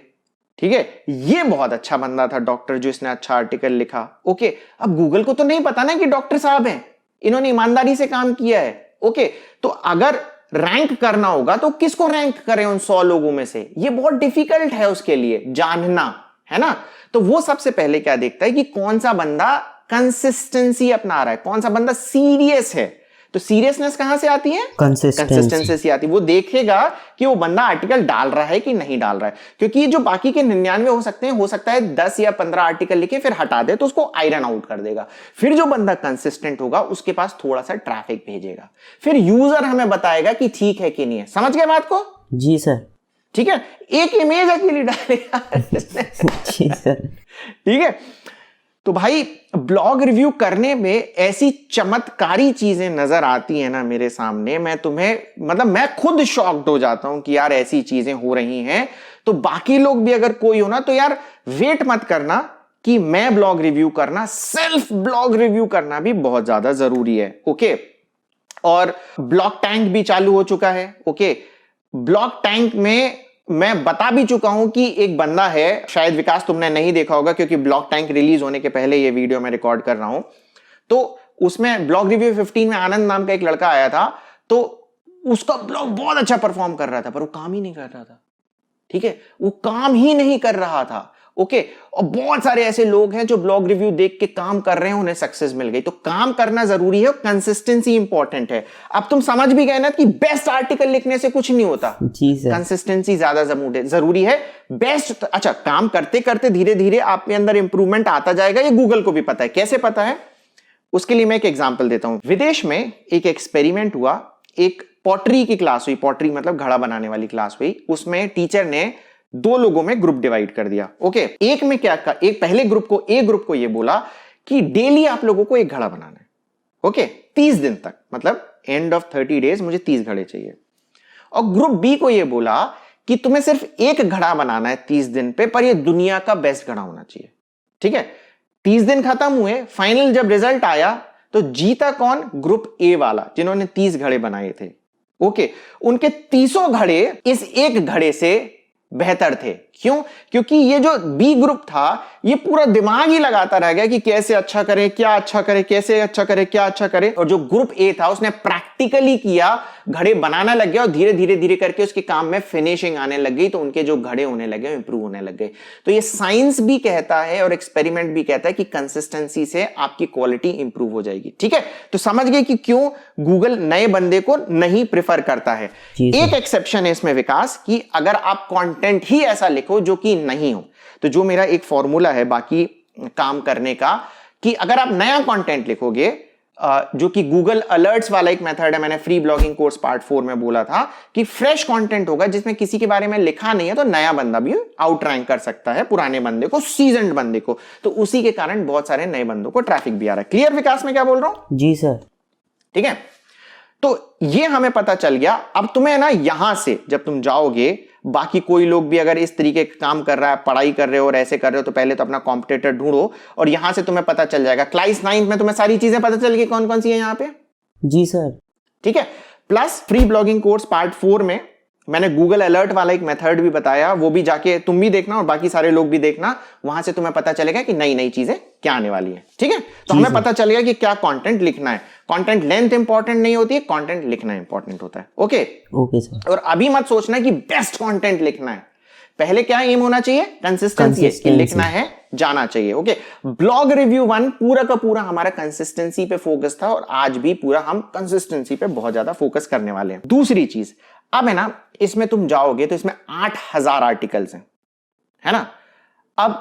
Speaker 1: ठीक है, ये बहुत अच्छा बंदा था डॉक्टर जो इसने अच्छा आर्टिकल लिखा। ओके, अब गूगल को तो नहीं पता ना कि डॉक्टर साहब हैं, इन्होंने ईमानदारी से काम किया है। ओके, तो अगर रैंक करना होगा तो किसको रैंक करें उन 100 लोगों में से? ये बहुत डिफिकल्ट है उसके लिए जानना, है ना। तो वो सबसे पहले क्या देखता है कि कौन सा बंदा कंसिस्टेंसी अपना रहा है, कौन सा बंदा सीरियस है। तो सीरियसनेस कहां से आती है? कंसिस्टेंसी से आती है। वो देखेगा कि वो बंदा आर्टिकल डाल रहा है कि नहीं डाल रहा है, क्योंकि जो बाकी के 99 हो सकते हैं, हो सकता है 10 या 15 आर्टिकल लिखे फिर हटा दे, तो उसको आयरन आउट कर देगा। फिर जो बंदा कंसिस्टेंट होगा उसके पास थोड़ा सा ट्रैफिक भेजेगा, फिर यूजर हमें बताएगा कि ठीक है कि नहीं है। समझ गए बात को?
Speaker 2: जी सर।
Speaker 1: ठीक है, एक इमेज अकेली डालेगा।
Speaker 2: जी सर।
Speaker 1: ठीक है, तो भाई ब्लॉग रिव्यू करने में ऐसी चमत्कारी चीजें नजर आती है ना मेरे सामने, मैं तुम्हें मतलब मैं खुद शॉक्ड हो जाता हूं कि यार ऐसी चीजें हो रही हैं। तो बाकी लोग भी अगर कोई हो ना, तो यार वेट मत करना कि मैं ब्लॉग रिव्यू करना, सेल्फ ब्लॉग रिव्यू करना भी बहुत ज्यादा जरूरी है। ओके, और ब्लॉग टैंक भी चालू हो चुका है। ओके, ब्लॉग टैंक में मैं बता भी चुका हूं कि एक बंदा है, शायद विकास तुमने नहीं देखा होगा क्योंकि ब्लॉग टैंक रिलीज होने के पहले ये वीडियो मैं रिकॉर्ड कर रहा हूं। तो उसमें ब्लॉग रिव्यू 15 में आनंद नाम का एक लड़का आया था, तो उसका ब्लॉग बहुत अच्छा परफॉर्म कर रहा था, पर वो काम ही नहीं कर रहा था। ठीक है, वो काम ही नहीं कर रहा था। ओके, और बहुत सारे ऐसे लोग हैं जो ब्लॉग रिव्यू देख के काम कर रहे हैं, उन्हें सक्सेस मिल गई। तो काम करना जरूरी है, कंसिस्टेंसी इंपॉर्टेंट है। अब तुम समझ भी गए ना कि बेस्ट आर्टिकल लिखने से कुछ नहीं होता,
Speaker 2: जी सर।
Speaker 1: कंसिस्टेंसी ज्यादा जरूरी है। बेस्ट, अच्छा, काम करते करते धीरे धीरे आपके अंदर इंप्रूवमेंट आता जाएगा, ये गूगल को भी पता है। कैसे पता है? उसके लिए मैं एक एग्जांपल देता हूं। विदेश में एक एक्सपेरिमेंट हुआ, एक पॉटरी की क्लास हुई, पॉटरी मतलब घड़ा बनाने वाली क्लास हुई। उसमें टीचर ने 2 लोगों में ग्रुप डिवाइड कर दिया। ओके, एक में क्या का, एक पहले ग्रुप को ये बोला कि डेली आप लोगों को एक घड़ा बनाना है। ओके, 30 दिन तक, मतलब एंड ऑफ 30 डेज मुझे 30 घड़े चाहिए। और ग्रुप बी को ये बोला कि तुम्हें सिर्फ एक घड़ा बनाना है 30 दिन पे, पर ये दुनिया का बेस्ट घड़ा होना चाहिए। ठीक है, 30 दिन खत्म हुए, फाइनल जब रिजल्ट आया तो जीता कौन? ग्रुप ए वाला, जिन्होंने 30 घड़े बनाए थे। ओके, उनके 30 घड़े इस एक घड़े से बेहतर थे। क्यों? क्योंकि ये जो बी ग्रुप था ये पूरा दिमाग ही लगाता रह गया कि कैसे अच्छा करे, क्या अच्छा करे, कैसे अच्छा करे, क्या अच्छा करे। और जो ग्रुप ए था उसने प्रैक्टिकली किया, घड़े बनाना लग गया और धीरे धीरे धीरे करके उसके काम में फिनिशिंग आने लग गई, तो उनके जो घड़े होने लगे इंप्रूव होने लग गए। तो ये साइंस भी कहता है और एक्सपेरिमेंट भी कहता है कि कंसिस्टेंसी से आपकी क्वालिटी इंप्रूव हो जाएगी। ठीक है, तो समझ गए कि क्यों गूगल नए बंदे को नहीं प्रिफर करता है। एक एक्सेप्शन है इसमें विकास, कि अगर आप कंटेंट ही ऐसा लिखो जो कि नहीं हो, तो जो मेरा एक फॉर्मूला है बाकी काम करने का, कि अगर आप नया कंटेंट लिखोगे, जो कि गूगल अलर्ट्स वाला एक मेथड है, मैंने फ्री ब्लॉगिंग कोर्स पार्ट 4 में बोला था कि फ्रेश कंटेंट होगा जिसमें किसी के बारे में लिखा नहीं है, तो नया बंदा भी आउट रैंक कर सकता है पुराने बंदे को, सीजन्ड बंदे को। तो उसी के कारण बहुत सारे नए बंदों को ट्रैफिक भी आ रहा है। क्लियर विकास, में क्या बोल रहा हूं?
Speaker 2: जी सर।
Speaker 1: ठीक है, तो ये हमें पता चल गया। अब तुम्हें ना यहां से जब तुम जाओगे, बाकी कोई लोग भी अगर इस तरीके का काम कर रहा है, पढ़ाई कर रहे हो और ऐसे कर रहे हो, तो पहले तो अपना कॉम्पिटिटर ढूंढो और यहां से तुम्हें पता चल जाएगा। क्लास 9 में तुम्हें सारी चीजें पता चल गई कौन कौन सी है यहां पे।
Speaker 2: जी सर।
Speaker 1: ठीक है, plus free blogging course part 4 में मैंने गूगल अलर्ट वाला एक मेथड भी बताया, वो भी जाके तुम भी देखना और बाकी सारे लोग भी देखना, वहां से तुम्हें पता चलेगा कि नई नई चीजें क्या आने वाली है। ठीक है, तो हमें पता चलेगा कि क्या कंटेंट लिखना है। कंटेंट लेंथ इंपॉर्टेंट नहीं होती है, कंटेंट लिखना इंपॉर्टेंट होता है। Okay
Speaker 2: okay sir.
Speaker 1: और अभी मत सोचना कि बेस्ट कंटेंट लिखना है, पहले क्या एम होना चाहिए? कंसिस्टेंसी लिखना है, जाना चाहिए। ओके, ब्लॉग रिव्यू 1 पूरा का पूरा हमारा कंसिस्टेंसी पे फोकस था और आज भी पूरा हम कंसिस्टेंसी पे बहुत ज्यादा फोकस करने वाले हैं। दूसरी चीज, अब है ना, इसमें तुम जाओगे तो इसमें 8000 आर्टिकल्स हैं, है ना। अब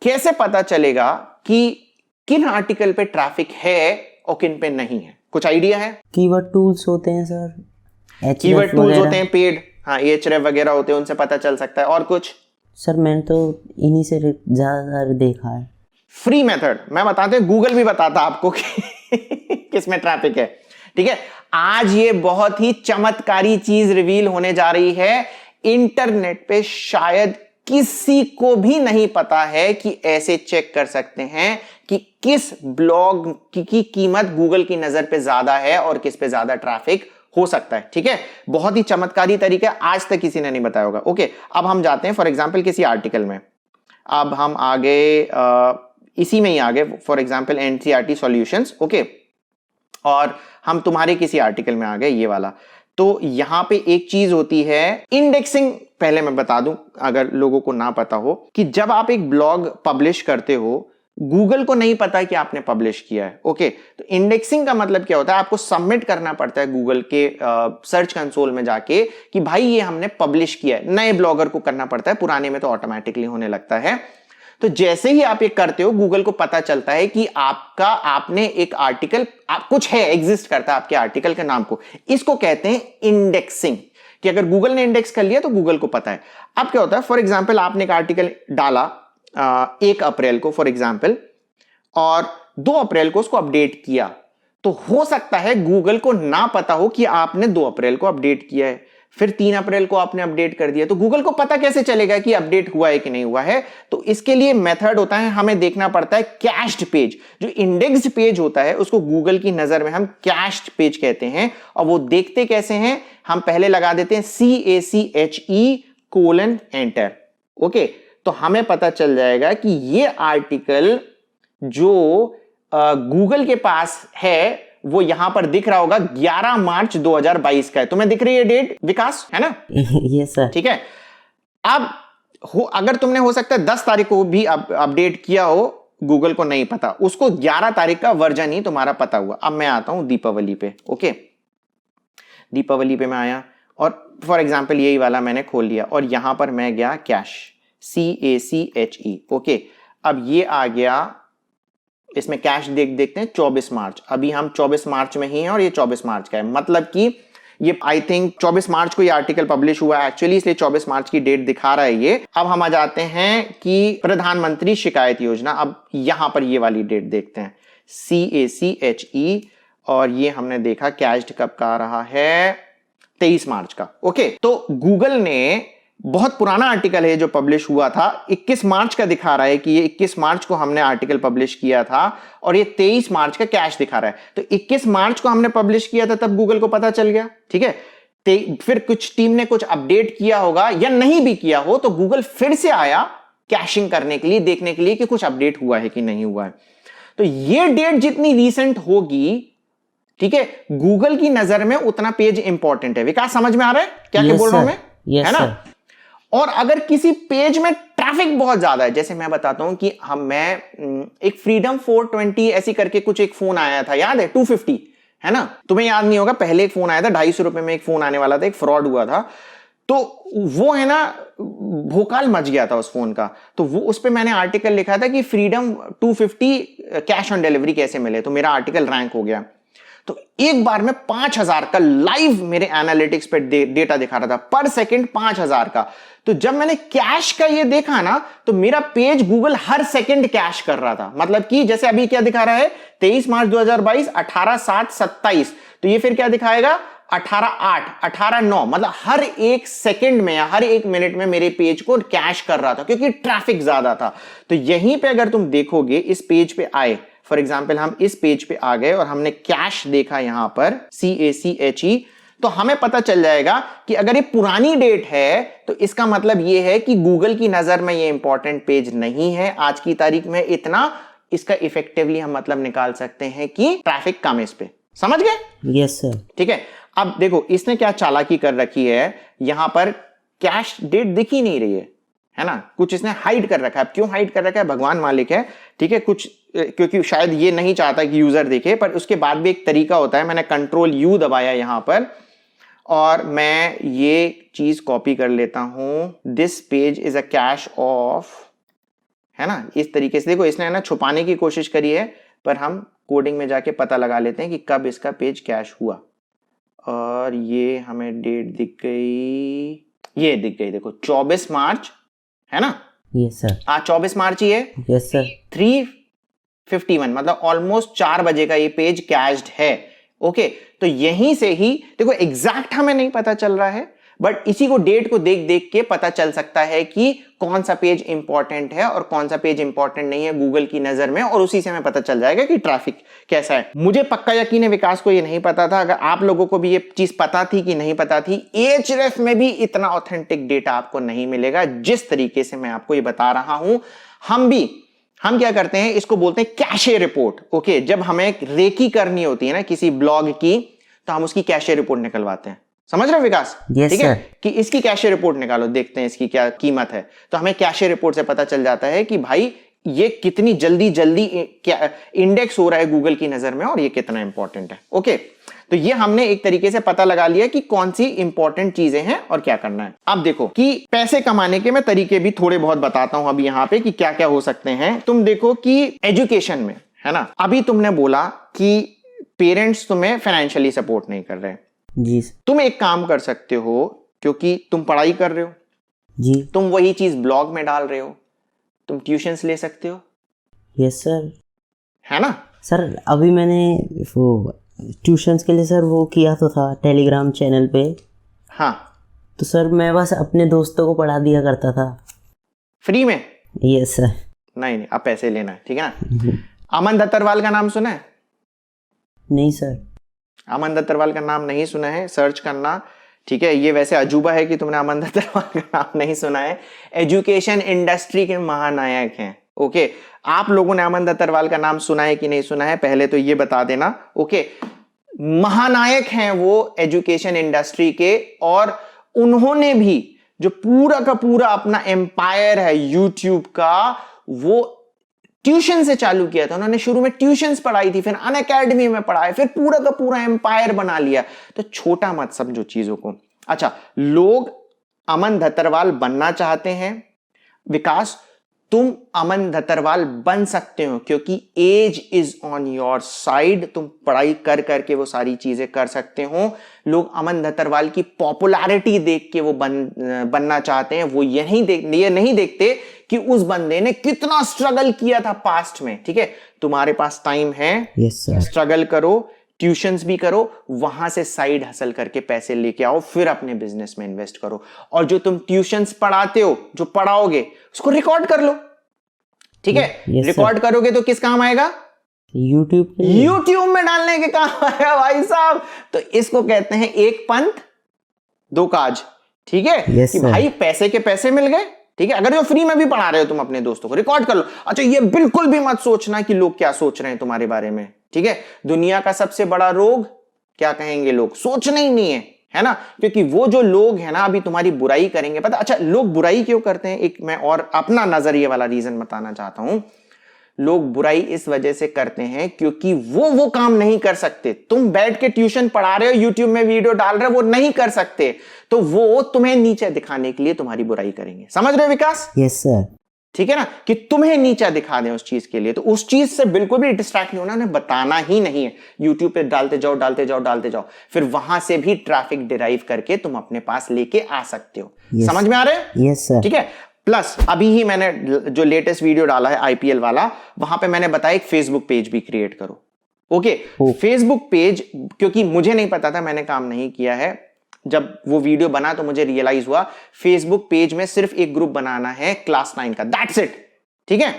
Speaker 1: कैसे पता चलेगा कि किन आर्टिकल पे ट्रैफिक है और किन पे नहीं है? कुछ आइडिया है?
Speaker 2: कीवर्ड टूल्स होते हैं सर,
Speaker 1: कीवर्ड टूल्स होते हैं पेड, हाँ Ahref वगैरह होते हैं, उनसे पता चल सकता है। और कुछ?
Speaker 2: सर मैंने तो इन्हीं से ज्यादातर देखा है।
Speaker 1: फ्री मेथड मैं बताते हैं, गूगल भी बताता आपको कि किसमें ट्रैफिक है। ठीक है, आज ये बहुत ही चमत्कारी चीज रिवील होने जा रही है। इंटरनेट पे शायद किसी को भी नहीं पता है कि ऐसे चेक कर सकते हैं कि किस ब्लॉग की कीमत गूगल की नजर पे ज्यादा है और किस पे ज्यादा ट्रैफिक हो सकता है। ठीक है, बहुत ही चमत्कारी तरीका, आज तक किसी ने नहीं बताया होगा। ओके, अब हम जाते हैं फॉर एग्जांपल किसी आर्टिकल में। अब हम आगे इसी में ही आगे, for example NCERT solutions. Okay, और हम तुम्हारे किसी आर्टिकल में आ गए, ये वाला। तो यहां पे एक चीज होती है इंडेक्सिंग। पहले मैं बता दूं अगर लोगों को ना पता हो, कि जब आप एक ब्लॉग पब्लिश करते हो, गूगल को नहीं पता कि आपने पब्लिश किया है। ओके, तो इंडेक्सिंग का मतलब क्या होता है? आपको सबमिट करना पड़ता है गूगल के सर्च कंसोल में जाके कि भाई ये हमने पब्लिश किया है। नए ब्लॉगर को करना पड़ता है, पुराने में तो ऑटोमेटिकली होने लगता है। तो जैसे ही आप ये करते हो, गूगल को पता चलता है कि आपने एक आर्टिकल, कुछ है, एग्जिस्ट करता है आपके आर्टिकल के नाम को। इसको कहते हैं इंडेक्सिंग, कि अगर गूगल ने इंडेक्स कर लिया तो गूगल को पता है। अब क्या होता है, फॉर एग्जाम्पल आपने एक आर्टिकल डाला 1 अप्रैल को फॉर एग्जाम्पल, और 2 अप्रैल को उसको अपडेट किया, तो हो सकता है गूगल को ना पता हो कि आपने 2 अप्रैल को अपडेट किया है, फिर 3 अप्रैल को आपने अपडेट कर दिया। तो गूगल को पता कैसे चलेगा कि अपडेट हुआ है कि नहीं हुआ है? तो इसके लिए मेथड होता है, हमें देखना पड़ता है कैश्ड पेज। जो इंडेक्स्ड पेज होता है उसको गूगल की नजर में हम कैश्ड पेज कहते हैं। और वो देखते कैसे हैं? हम पहले लगा देते हैं CACHE:\enter। ओके, तो हमें पता चल जाएगा कि ये आर्टिकल जो गूगल के पास है वो यहां पर दिख रहा होगा 11 मार्च 2022 का है। तुम्हें दिख रही है डेट विकास, है ना?
Speaker 2: Yes sir.
Speaker 1: ठीक है, अब अगर तुमने हो सकता है 10 तारीख को भी अपडेट किया हो, गूगल को नहीं पता, उसको 11 तारीख का वर्जन ही तुम्हारा पता हुआ। अब मैं आता हूं दीपावली पे। ओके, दीपावली पे मैं आया और फॉर एग्जाम्पल यही वाला मैंने खोल लिया और यहां पर मैं गया कैश, CACHE। ओके, अब ये आ गया, इसमें कैश देखते हैं 24 मार्च। अभी हम 24 मार्च में ही हैं और ये 24 मार्च का है, मतलब कि ये आई थिंक 24 मार्च को ये आर्टिकल पब्लिश हुआ है एक्चुअली, इसलिए 24 मार्च की डेट दिखा रहा है ये। अब हम आ जाते हैं कि प्रधानमंत्री शिकायत योजना, अब यहां पर ये वाली डेट देखते हैं CACHE, और ये हमने देखा कैश्ड कब का आ रहा है, 23 मार्च का। ओके, तो गूगल ने बहुत पुराना आर्टिकल है जो पब्लिश हुआ था, 21 मार्च का दिखा रहा है कि ये 21 मार्च को हमने आर्टिकल पब्लिश किया था, और ये 23 मार्च का कैश दिखा रहा है। तो 21 मार्च को हमने पब्लिश किया था, तब गूगल को पता चल गया। ठीक है, फिर कुछ टीम ने कुछ अपडेट किया होगा या नहीं भी किया हो, तो गूगल फिर से आया कैशिंग करने के लिए, देखने के लिए कि कुछ अपडेट हुआ है कि नहीं हुआ है। तो ये डेट जितनी रीसेंट होगी, ठीक है, गूगल की नजर में उतना पेज इंपॉर्टेंट है। विकास समझ में आ रहा है क्या क्या बोल रहा हूं मैं? है ना? और अगर किसी पेज में ट्रैफिक बहुत ज्यादा है, जैसे मैं बताता हूं कि मैं एक फ्रीडम 420 ऐसी करके कुछ एक फोन आया था, याद है? 250, है ना? तुम्हें याद नहीं होगा, पहले एक फोन आया था, 250 रुपए में एक फोन आने वाला था, एक फ्रॉड हुआ था, तो वो है ना, भोकाल मच गया था उस फोन का। तो वो उस पे मैंने आर्टिकल लिखा था कि फ्रीडम 250 कैश ऑन डिलीवरी कैसे मिले, तो मेरा आर्टिकल रैंक हो गया। तो एक बार में 5000 का लाइव मेरे एनालिटिक्स पे डेटा दिखा रहा था, पर सेकंड 5000 का। तो जब मैंने कैश का ये देखा ना, तो मेरा पेज गूगल हर सेकंड कैश कर रहा था। मतलब कि जैसे अभी क्या दिखा रहा है, 23 मार्च 2022, 18/7/27, तो ये फिर क्या दिखाएगा, 18/8, 18/9, मतलब हर एक सेकंड में या हर एक मिनट में मेरे पेज को कैश कर रहा था, क्योंकि ट्रैफिक ज्यादा था। तो यहीं पे अगर तुम देखोगे, इस पेज पे आए, फॉर एग्जाम्पल हम इस पेज पे आ गए और हमने कैश देखा यहां पर CACHE, तो हमें पता चल जाएगा कि अगर ये पुरानी डेट है तो इसका मतलब ये है कि गूगल की नजर में ये इंपॉर्टेंट पेज नहीं है आज की तारीख में इतना। इसका इफेक्टिवली हम मतलब निकाल सकते हैं कि ट्रैफिक कम इस पे। समझ गए?
Speaker 2: Yes sir.
Speaker 1: ठीक है, अब देखो इसने क्या चालाकी कर रखी है, यहां पर कैश डेट दिख ही नहीं रही है ना? कुछ इसने हाइड कर रखा है। अब क्यों हाइड कर रखा है, भगवान मालिक है, ठीक है, कुछ क्योंकि शायद ये नहीं चाहता कि यूजर देखे, पर उसके बाद भी एक तरीका होता है। मैंने Ctrl+U दबाया यहां पर और मैं ये चीज कॉपी कर लेता हूं। This page is a cash of, है ना? इस तरीके से देखो, इसने ना छुपाने की कोशिश करी है, पर हम कोडिंग में जाके पता लगा लेते हैं कि कब इसका पेज कैश हुआ। और ये हमें डेट दिख गई, ये दिख गई, देखो 24 मार्च, है ना?
Speaker 2: Yes sir.
Speaker 1: हाँ 24 मार्च ही है।
Speaker 2: Yes sir.
Speaker 1: 3:51, मतलब ऑलमोस्ट 4 बजे का ये पेज कैश्ड है। ओके, तो यहीं से ही देखो, एग्जैक्ट हमें नहीं पता चल रहा है, बट इसी को डेट को देख देख के पता चल सकता है कि कौन सा पेज इंपॉर्टेंट है और कौन सा पेज इंपॉर्टेंट नहीं है गूगल की नजर में, और उसी से हमें पता चल जाएगा कि ट्रैफिक कैसा है। मुझे पक्का यकीन है विकास को ये नहीं पता था। अगर आप लोगों को भी ये चीज पता थी कि नहीं पता थी, Ahref में भी इतना ऑथेंटिक डेटा आपको नहीं मिलेगा जिस तरीके से मैं आपको ये बता रहा हूं। हम क्या करते हैं, इसको बोलते हैं कैशे रिपोर्ट। ओके, जब हमें रेकी करनी होती है ना किसी ब्लॉग की, तो हम उसकी कैशे रिपोर्ट निकलवाते हैं। समझ रहे हो विकास? ठीक है, कि इसकी कैशे रिपोर्ट निकालो, देखते हैं इसकी क्या कीमत है। तो हमें कैशे रिपोर्ट से पता चल जाता है कि भाई ये कितनी जल्दी क्या इंडेक्स हो रहा है गूगल की नजर में और ये कितना इंपॉर्टेंट है। ओके, तो ये हमने एक तरीके से पता लगा लिया कि कौन सी इंपॉर्टेंट चीजें हैं और क्या करना है। अब देखो कि पैसे कमाने के मैं तरीके भी थोड़े बहुत बताता हूं अभी यहां पे कि क्या क्या हो सकते हैं। तुम देखो कि एजुकेशन में, है ना, अभी तुमने बोला कि पेरेंट्स तुम्हें फाइनेंशियली सपोर्ट नहीं कर रहे
Speaker 2: जी।
Speaker 1: तुम एक काम कर सकते हो, क्योंकि तुम पढ़ाई कर रहे हो
Speaker 2: जी,
Speaker 1: तुम वही चीज ब्लॉग में डाल रहे हो, तुम ट्यूशंस ले सकते हो।
Speaker 2: Yes sir.
Speaker 1: है ना?
Speaker 2: सर अभी मैंने वो ट्यूशंस के लिए सर वो किया तो था टेलीग्राम चैनल पे।
Speaker 1: हाँ,
Speaker 2: तो सर मैं बस अपने दोस्तों को पढ़ा दिया करता था
Speaker 1: फ्री में।
Speaker 2: Yes sir.
Speaker 1: नहीं, अब पैसे लेना है, ठीक है ना? अमन दत्तरवाल का नाम सुना है?
Speaker 2: नहीं सर।
Speaker 1: अमन दत्तरवाल का नाम नहीं सुना है, सर्च करना, ठीक है? ये वैसे अजूबा है कि तुमने अमन दत्तरवाल का नाम नहीं सुना है। एजुकेशन इंडस्ट्री के महानायक हैं। ओके, आप लोगों ने अमन दत्तरवाल का नाम सुना है कि नहीं सुना है, पहले तो ये बता देना। ओके, महानायक हैं वो एजुकेशन इंडस्ट्री के, और उन्होंने भी जो पूरा का पूरा अपना एम्पायर है यूट्यूब का, वो ट्यूशन से चालू किया था। उन्होंने शुरू में ट्यूशंस पढ़ाई थी, फिर अनअकैडमी में पढ़ाए, फिर पूरा का पूरा एम्पायर बना लिया। तो छोटा मत समझो चीजों को। अच्छा, लोग अमन दत्तरवाल बनना चाहते हैं, विकास तुम अमन दत्तरवाल बन सकते हो, क्योंकि age is on your side. तुम पढ़ाई कर करके वो सारी चीजें कर सकते हो। लोग अमन दत्तरवाल की पॉपुलैरिटी देख के वो बनना चाहते हैं। वो ये नहीं देखते कि उस बंदे ने कितना स्ट्रगल किया था पास्ट में। ठीक है, तुम्हारे पास टाइम है,
Speaker 2: यस सर।
Speaker 1: स्ट्रगल करो, ट्यूशंस भी करो, वहां से साइड हसल करके पैसे लेके आओ, फिर अपने बिजनेस में इन्वेस्ट करो। और जो तुम ट्यूशंस पढ़ाते हो, जो पढ़ाओगे, उसको रिकॉर्ड कर लो। ठीक है, रिकॉर्ड करोगे तो किस काम आएगा? यूट्यूब में डालने के काम आएगा भाई साहब। तो इसको कहते हैं एक पंथ दो काज, ठीक है?
Speaker 2: Yes,
Speaker 1: कि
Speaker 2: sir.
Speaker 1: भाई पैसे के पैसे मिल गए, ठीक है? अगर जो फ्री में भी पढ़ा रहे हो तुम अपने दोस्तों को, रिकॉर्ड कर लो। अच्छा, ये बिल्कुल भी मत सोचना कि लोग क्या सोच रहे हैं तुम्हारे बारे में, ठीक है? दुनिया का सबसे बड़ा रोग क्या कहेंगे लोग, सोचना ही नहीं है ना? क्योंकि वो जो लोग हैं ना अभी तुम्हारी बुराई करेंगे, पता? अच्छा, लोग बुराई क्यों करते हैं, एक मैं और अपना नजरिए वाला रीजन बताना चाहता हूं। लोग बुराई इस वजह से करते हैं क्योंकि वो काम नहीं कर सकते। तुम बैठ के ट्यूशन पढ़ा रहे हो, यूट्यूब में वीडियो डाल रहे हो, वो नहीं कर सकते, तो वो तुम्हें नीचे दिखाने के लिए तुम्हारी बुराई करेंगे। समझ रहे हो विकास?
Speaker 2: Yes sir.
Speaker 1: ठीक है ना, कि तुम्हें नीचा दिखा दें उस चीज के लिए, तो उस चीज से बिल्कुल भी डिस्ट्रैक्ट नहीं होना, उन्हें बताना ही नहीं है। यूट्यूब पे डालते जाओ डालते जाओ डालते जाओ, फिर वहां से भी ट्रैफिक डिराइव करके तुम अपने पास लेके आ सकते हो। समझ में आ रहा है?
Speaker 2: Yes sir.
Speaker 1: ठीक है। प्लस अभी ही मैंने जो लेटेस्ट वीडियो डाला है आईपीएल वाला, वहां पे मैंने बताया एक फेसबुक पेज भी क्रिएट करो। ओके, फेसबुक पेज, क्योंकि मुझे नहीं पता था, मैंने काम नहीं किया है। जब वो वीडियो बना तो मुझे रियलाइज हुआ फेसबुक पेज में सिर्फ एक ग्रुप बनाना है क्लास 9 का, दैट्स इट। ठीक है,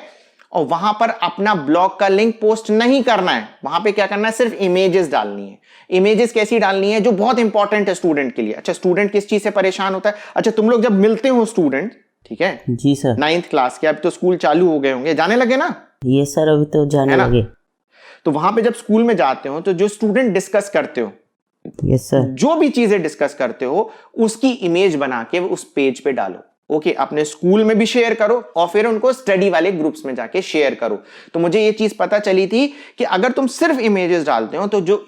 Speaker 1: और वहां पर अपना ब्लॉग का लिंक पोस्ट नहीं करना है। वहां पे क्या करना है, सिर्फ इमेजेस डालनी है। इमेजेस कैसी डालनी है, जो बहुत इंपॉर्टेंट है स्टूडेंट के लिए। अच्छा, स्टूडेंट किस चीज से परेशान होता है? अच्छा, तुम लोग जब मिलते हो स्टूडेंट, ठीक है
Speaker 2: जी सर,
Speaker 1: 9th क्लास के, अब तो स्कूल चालू हो गए होंगे, जाने लगे ना?
Speaker 2: ये सर अभी तो जाने लगे।
Speaker 1: तो वहां पे जब स्कूल में जाते हो तो जो स्टूडेंट डिस्कस करते हो,
Speaker 2: यस सर,
Speaker 1: जो भी चीजें डिस्कस करते हो उसकी इमेज बना के उस पेज पे डालो। ओके, अपने स्कूल में भी शेयर करो और फिर उनको स्टडी वाले ग्रुप्स में जाके शेयर करो। तो मुझे ये चीज पता चली थी कि अगर तुम सिर्फ इमेजेस डालते हो तो जो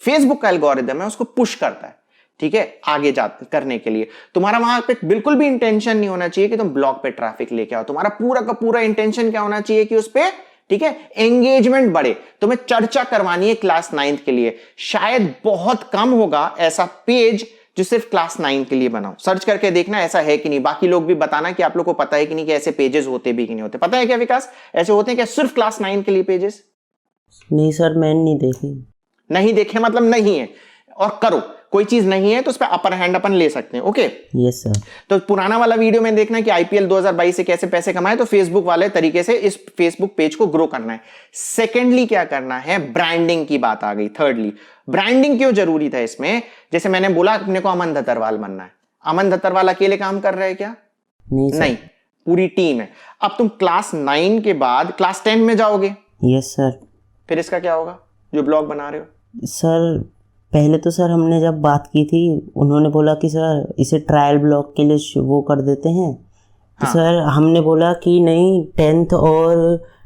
Speaker 1: फेसबुक का एल्गोरिदम है उसको पुश करता है, ठीक है, आगे करने के लिए। तुम्हारा वहां पे बिल्कुल भी इंटेंशन नहीं होना चाहिए कि तुम ब्लॉग पे ट्रैफिक लेके आओ। तुम्हारा पूरा का पूरा इंटेंशन क्या होना चाहिए कि उस पे, ठीक है, एंगेजमेंट बढ़े। तुम्हें चर्चा करवानी है क्लास 9 के लिए। शायद बहुत कम होगा ऐसा पेज जो सिर्फ क्लास 9 के लिए बनाओ। सर्च करके देखना ऐसा है कि नहीं। बाकी लोग भी बताना कि आप लोग को पता है कि नहीं कि ऐसे पेजेस होते भी कि नहीं होते। पता है क्या विकास, ऐसे होते हैं क्या सिर्फ क्लास 9 के लिए पेजेस?
Speaker 2: नहीं सर, मैंने नहीं देखी।
Speaker 1: नहीं देखे मतलब नहीं है। और करो, कोई चीज नहीं है तो उस पर अपर हैंड अपन ले सकते हैं। Okay,
Speaker 2: yes sir.
Speaker 1: तो पुराना वाला वीडियो में देखना कि आईपीएल 2022 से कैसे पैसे कमाए, तो फेसबुक वाले तरीके से इस फेसबुक पेज को ग्रो करना है। सेकेंडली क्या करना है, ब्रांडिंग की बात आ गई। थर्डली, ब्रांडिंग क्यों जरूरी था इसमें? जैसे मैंने बोला अपने को अमन दत्तरवाल बनना है। अमन दत्तरवाल अकेले काम कर रहे हैं क्या? नहीं, पूरी टीम है। अब तुम क्लास 9 के बाद क्लास 10 में जाओगे।
Speaker 2: Yes sir.
Speaker 1: फिर इसका क्या होगा जो ब्लॉग बना रहे हो?
Speaker 2: सर पहले तो सर हमने जब बात की थी, उन्होंने बोला कि सर इसे ट्रायल ब्लॉग के लिए वो कर देते हैं। तो सर हमने बोला कि नहीं, 10th और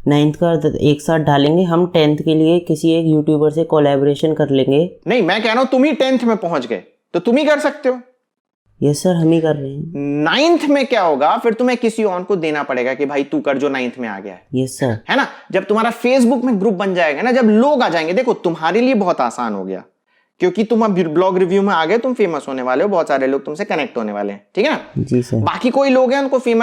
Speaker 2: 9th का एक साथ डालेंगे। हम 10th के लिए किसी एक यूट्यूबर से कोलैबोरेशन कर लेंगे।
Speaker 1: नहीं, मैं कह रहा हूं तुम ही 10th में पहुंच गए तो तुम ही कर सकते हो।
Speaker 2: यस सर, हम ही कर रहे हैं।
Speaker 1: 9th में क्या होगा, फिर तुम्हें किसी और को देना पड़ेगा कि भाई तू कर, जो 9th में आ गया है।
Speaker 2: Yes sir.
Speaker 1: है ना? जब तुम्हारा फेसबुक में ग्रुप बन जाएगा ना, जब लोग आ जाएंगे, देखो तुम्हारे लिए बहुत आसान हो गया क्योंकि तुम अब ब्लॉग रिव्यू में आ गए, तुम फेमस होने वाले हो, बहुत सारे लोग तुमसे कनेक्ट होने वाले हैं। ठीक है ना? जी सर। बाकी कोई लोग हैं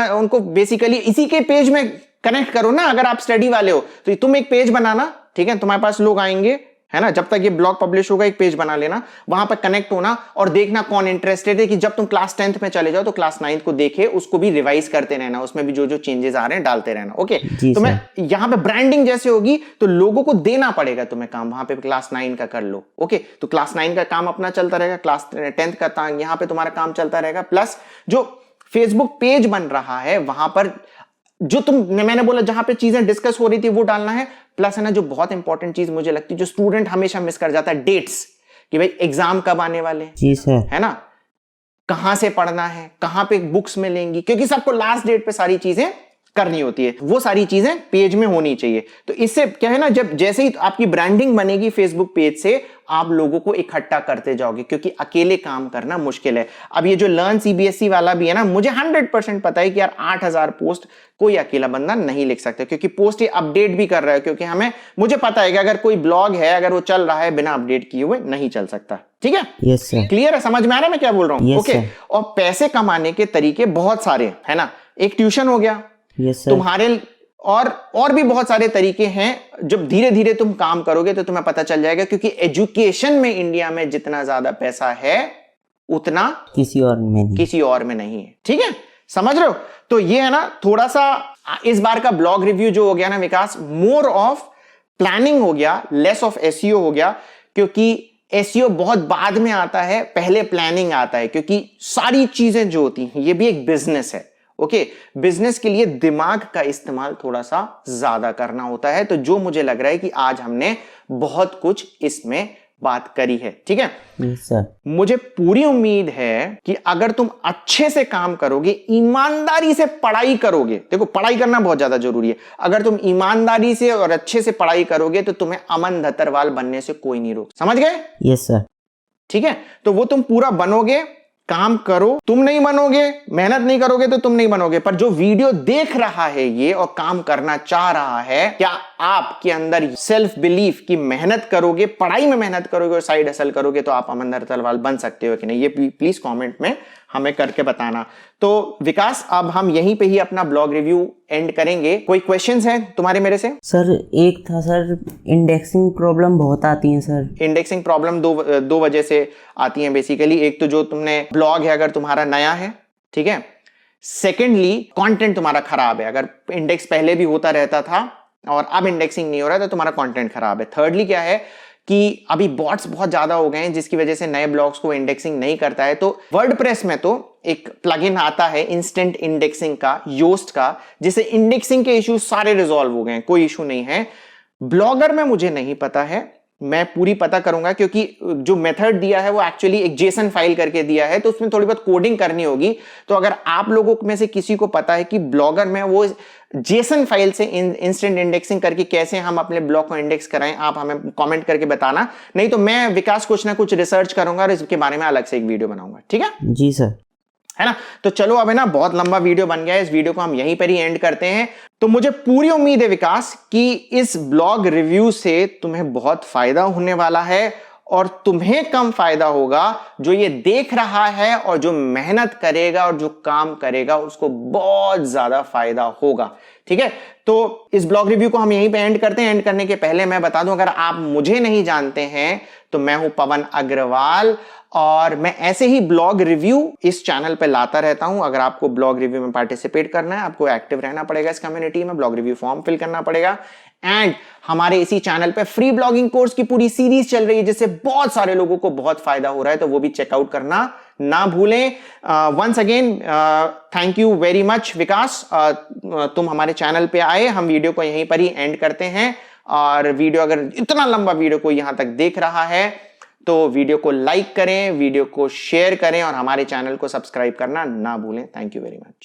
Speaker 1: उनको बेसिकली इसी के पेज में कनेक्ट करो ना। अगर आप स्टडी वाले हो तो तुम एक पेज बनाना, ठीक है, तुम्हारे पास लोग आएंगे, है ना? जब तक ये ब्लॉग पब्लिश होगा एक पेज बना लेना, वहां पर कनेक्ट होना और देखना कौन इंटरेस्टेड है, कि जब तुम क्लास 10th में चले जाओ तो क्लास 9th को देखे, उसको भी रिवाइज करते रहना, उसमें भी जो जो चेंजेस आ रहे हैं डालते रहना। ओके, तो मैं यहां पे ब्रांडिंग जैसे होगी तो लोगों को देना पड़ेगा तुम्हें काम, वहां पे क्लास 9 का कर लो। ओके, तो क्लास 9 का काम अपना चलता रहेगा, क्लास 10th का यहां पे तुम्हारा काम चलता रहेगा। प्लस जो फेसबुक पेज बन रहा है वहां पर जो मैंने बोला जहां पे चीजें डिस्कस हो रही थी वो डालना है। प्लस है ना, जो बहुत इंपॉर्टेंट चीज मुझे लगती है, जो स्टूडेंट हमेशा मिस कर जाता है, डेट्स, कि भाई एग्जाम कब आने वाले, जी सर, है ना, कहां से पढ़ना है, कहां पे बुक्स मिलेंगी, क्योंकि सबको लास्ट डेट पे सारी चीजें करनी होती है, वो सारी चीजें पेज में होनी चाहिए। तो इससे क्या है ना, जब जैसे ही आपकी ब्रांडिंग बनेगी फेसबुक पेज से, आप लोगों को इकट्ठा करते जाओगे, क्योंकि अकेले काम करना मुश्किल है। अब ये जो लर्न सीबीएसई वाला भी है ना, मुझे 100% पता है कि यार 8000 पोस्ट कोई अकेला बंदा नहीं लिख सकता, क्योंकि पोस्ट ये अपडेट भी कर रहा है, क्योंकि मुझे पता है कि अगर कोई ब्लॉग है, अगर वो चल रहा है बिना अपडेट किए हुए नहीं चल सकता। ठीक है? Yes sir. क्लियर है? समझ में आ रहा है मैं क्या बोल रहा हूं? ओके, और पैसे कमाने के तरीके बहुत सारे, है ना। एक ट्यूशन हो गया, तुम्हारे और भी बहुत सारे तरीके हैं। जब धीरे धीरे तुम काम करोगे तो तुम्हें पता चल जाएगा, क्योंकि एजुकेशन में इंडिया में जितना ज्यादा पैसा है उतना किसी और में नहीं है। ठीक है, समझ रहे हो? तो ये है ना, थोड़ा सा इस बार का ब्लॉग रिव्यू जो हो गया ना विकास, मोर ऑफ प्लानिंग हो गया, लेस ऑफ एसईओ हो गया, क्योंकि एसईओ बहुत बाद में आता है, पहले प्लानिंग आता है, क्योंकि सारी चीजें जो होती हैं, ये भी एक बिजनेस है। ओके, बिजनेस के लिए दिमाग का इस्तेमाल थोड़ा सा ज्यादा करना होता है। तो जो मुझे लग रहा है कि आज हमने बहुत कुछ इसमें बात करी है, ठीक है
Speaker 2: सर।
Speaker 1: मुझे पूरी उम्मीद है कि अगर तुम अच्छे से काम करोगे, ईमानदारी से पढ़ाई करोगे, देखो पढ़ाई करना बहुत ज्यादा जरूरी है, अगर तुम ईमानदारी से और अच्छे से पढ़ाई करोगे तो तुम्हें अमन धतरवाल बनने से कोई नहीं रोक, समझ गए?
Speaker 2: Yes sir.
Speaker 1: ठीक है, तो वो तुम पूरा बनोगे, काम करो। तुम नहीं बनोगे, मेहनत नहीं करोगे तो तुम नहीं बनोगे। पर जो वीडियो देख रहा है ये और काम करना चाह रहा है, क्या आपके अंदर सेल्फ बिलीफ की मेहनत करोगे, पढ़ाई में मेहनत करोगे और साइड हसल करोगे तो आप अमन धतरवाल बन सकते हो कि नहीं, ये प्लीज कमेंट में हमें करके बताना। तो विकास, अब हम यहीं पे ही अपना ब्लॉग रिव्यू एंड करेंगे। कोई क्वेश्चंस हैं तुम्हारे मेरे से?
Speaker 2: सर एक था सर, इंडेक्सिंग प्रॉब्लम बहुत आती है सर।
Speaker 1: इंडेक्सिंग प्रॉब्लम दो वजह से आती है बेसिकली। एक तो जो तुमने ब्लॉग है अगर तुम्हारा नया है, ठीक है। सेकेंडली कंटेंट तुम्हारा खराब है, अगर इंडेक्स पहले भी होता रहता था और अब इंडेक्सिंग नहीं हो रहा है तो तुम्हारा कंटेंट खराब है। थर्डली क्या है कि अभी बॉट्स बहुत ज्यादा हो गए हैं जिसकी वजह से नए ब्लॉग्स को इंडेक्सिंग नहीं करता है। तो वर्डप्रेस में तो एक प्लगइन आता है इंस्टेंट इंडेक्सिंग का, योस्ट का, जिससे इंडेक्सिंग के इश्यूज सारे रिजॉल्व हो गए हैं, कोई इशू नहीं है। ब्लॉगर में मुझे नहीं पता है, मैं पूरी पता करूंगा, क्योंकि जो मेथड दिया है वो एक्चुअली एक जेसन फाइल करके दिया है, तो उसमें थोड़ी बहुत कोडिंग करनी होगी। तो अगर आप लोगों में से किसी को पता है कि ब्लॉगर में वो जेसन फाइल से इंस्टेंट इंडेक्सिंग करके कैसे हम अपने ब्लॉग को इंडेक्स कराएं, आप हमें कमेंट करके बताना। नहीं तो मैं विकास कुछ ना कुछ रिसर्च करूंगा और इसके बारे में अलग से एक वीडियो बनाऊंगा, ठीक है?
Speaker 2: जी सर।
Speaker 1: है ना? तो चलो, अब है ना, बहुत लंबा वीडियो बन गया है, इस वीडियो को हम यहीं पर ही एंड करते हैं। तो मुझे पूरी उम्मीद है विकास कि इस ब्लॉग रिव्यू से तुम्हें बहुत फायदा होने वाला है, और तुम्हें कम फायदा होगा जो ये देख रहा है, और जो मेहनत करेगा और जो काम करेगा उसको बहुत ज्यादा फायदा होगा, ठीक है? तो इस ब्लॉग रिव्यू को हम यहीं पे एंड करते हैं। एंड करने के पहले मैं बता दूं, अगर आप मुझे नहीं जानते हैं तो मैं हूं पवन अग्रवाल, और मैं ऐसे ही ब्लॉग रिव्यू इस चैनल पे लाता रहता हूं। अगर आपको ब्लॉग रिव्यू में पार्टिसिपेट करना है, आपको एक्टिव रहना पड़ेगा इस कम्युनिटी में, ब्लॉग रिव्यू फॉर्म फिल करना पड़ेगा। एंड हमारे इसी चैनल पे फ्री ब्लॉगिंग कोर्स की पूरी सीरीज चल रही है जिससे बहुत सारे लोगों को बहुत फायदा हो रहा है, तो वो भी चेकआउट करना ना भूलें। Once again thank you very much Vikas, तुम हमारे चैनल पे आए। हम वीडियो को यहीं पर ही एंड करते हैं, और वीडियो, अगर इतना लंबा वीडियो को यहां तक देख रहा है तो वीडियो को लाइक करें, वीडियो को शेयर करें और हमारे चैनल को सब्सक्राइब करना ना भूलें। Thank you very much.